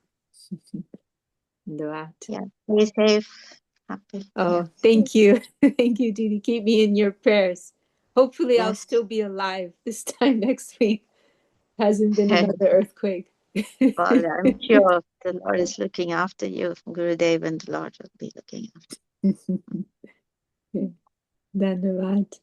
Yeah, stay safe, happy. Oh, thank you. Thank you, Didi. Keep me in your prayers. Hopefully I'll still be alive this time next week. Hasn't been another earthquake. Well, I'm sure the Lord is looking after you, Gurudev, and the Lord will be looking after you. Dandavat.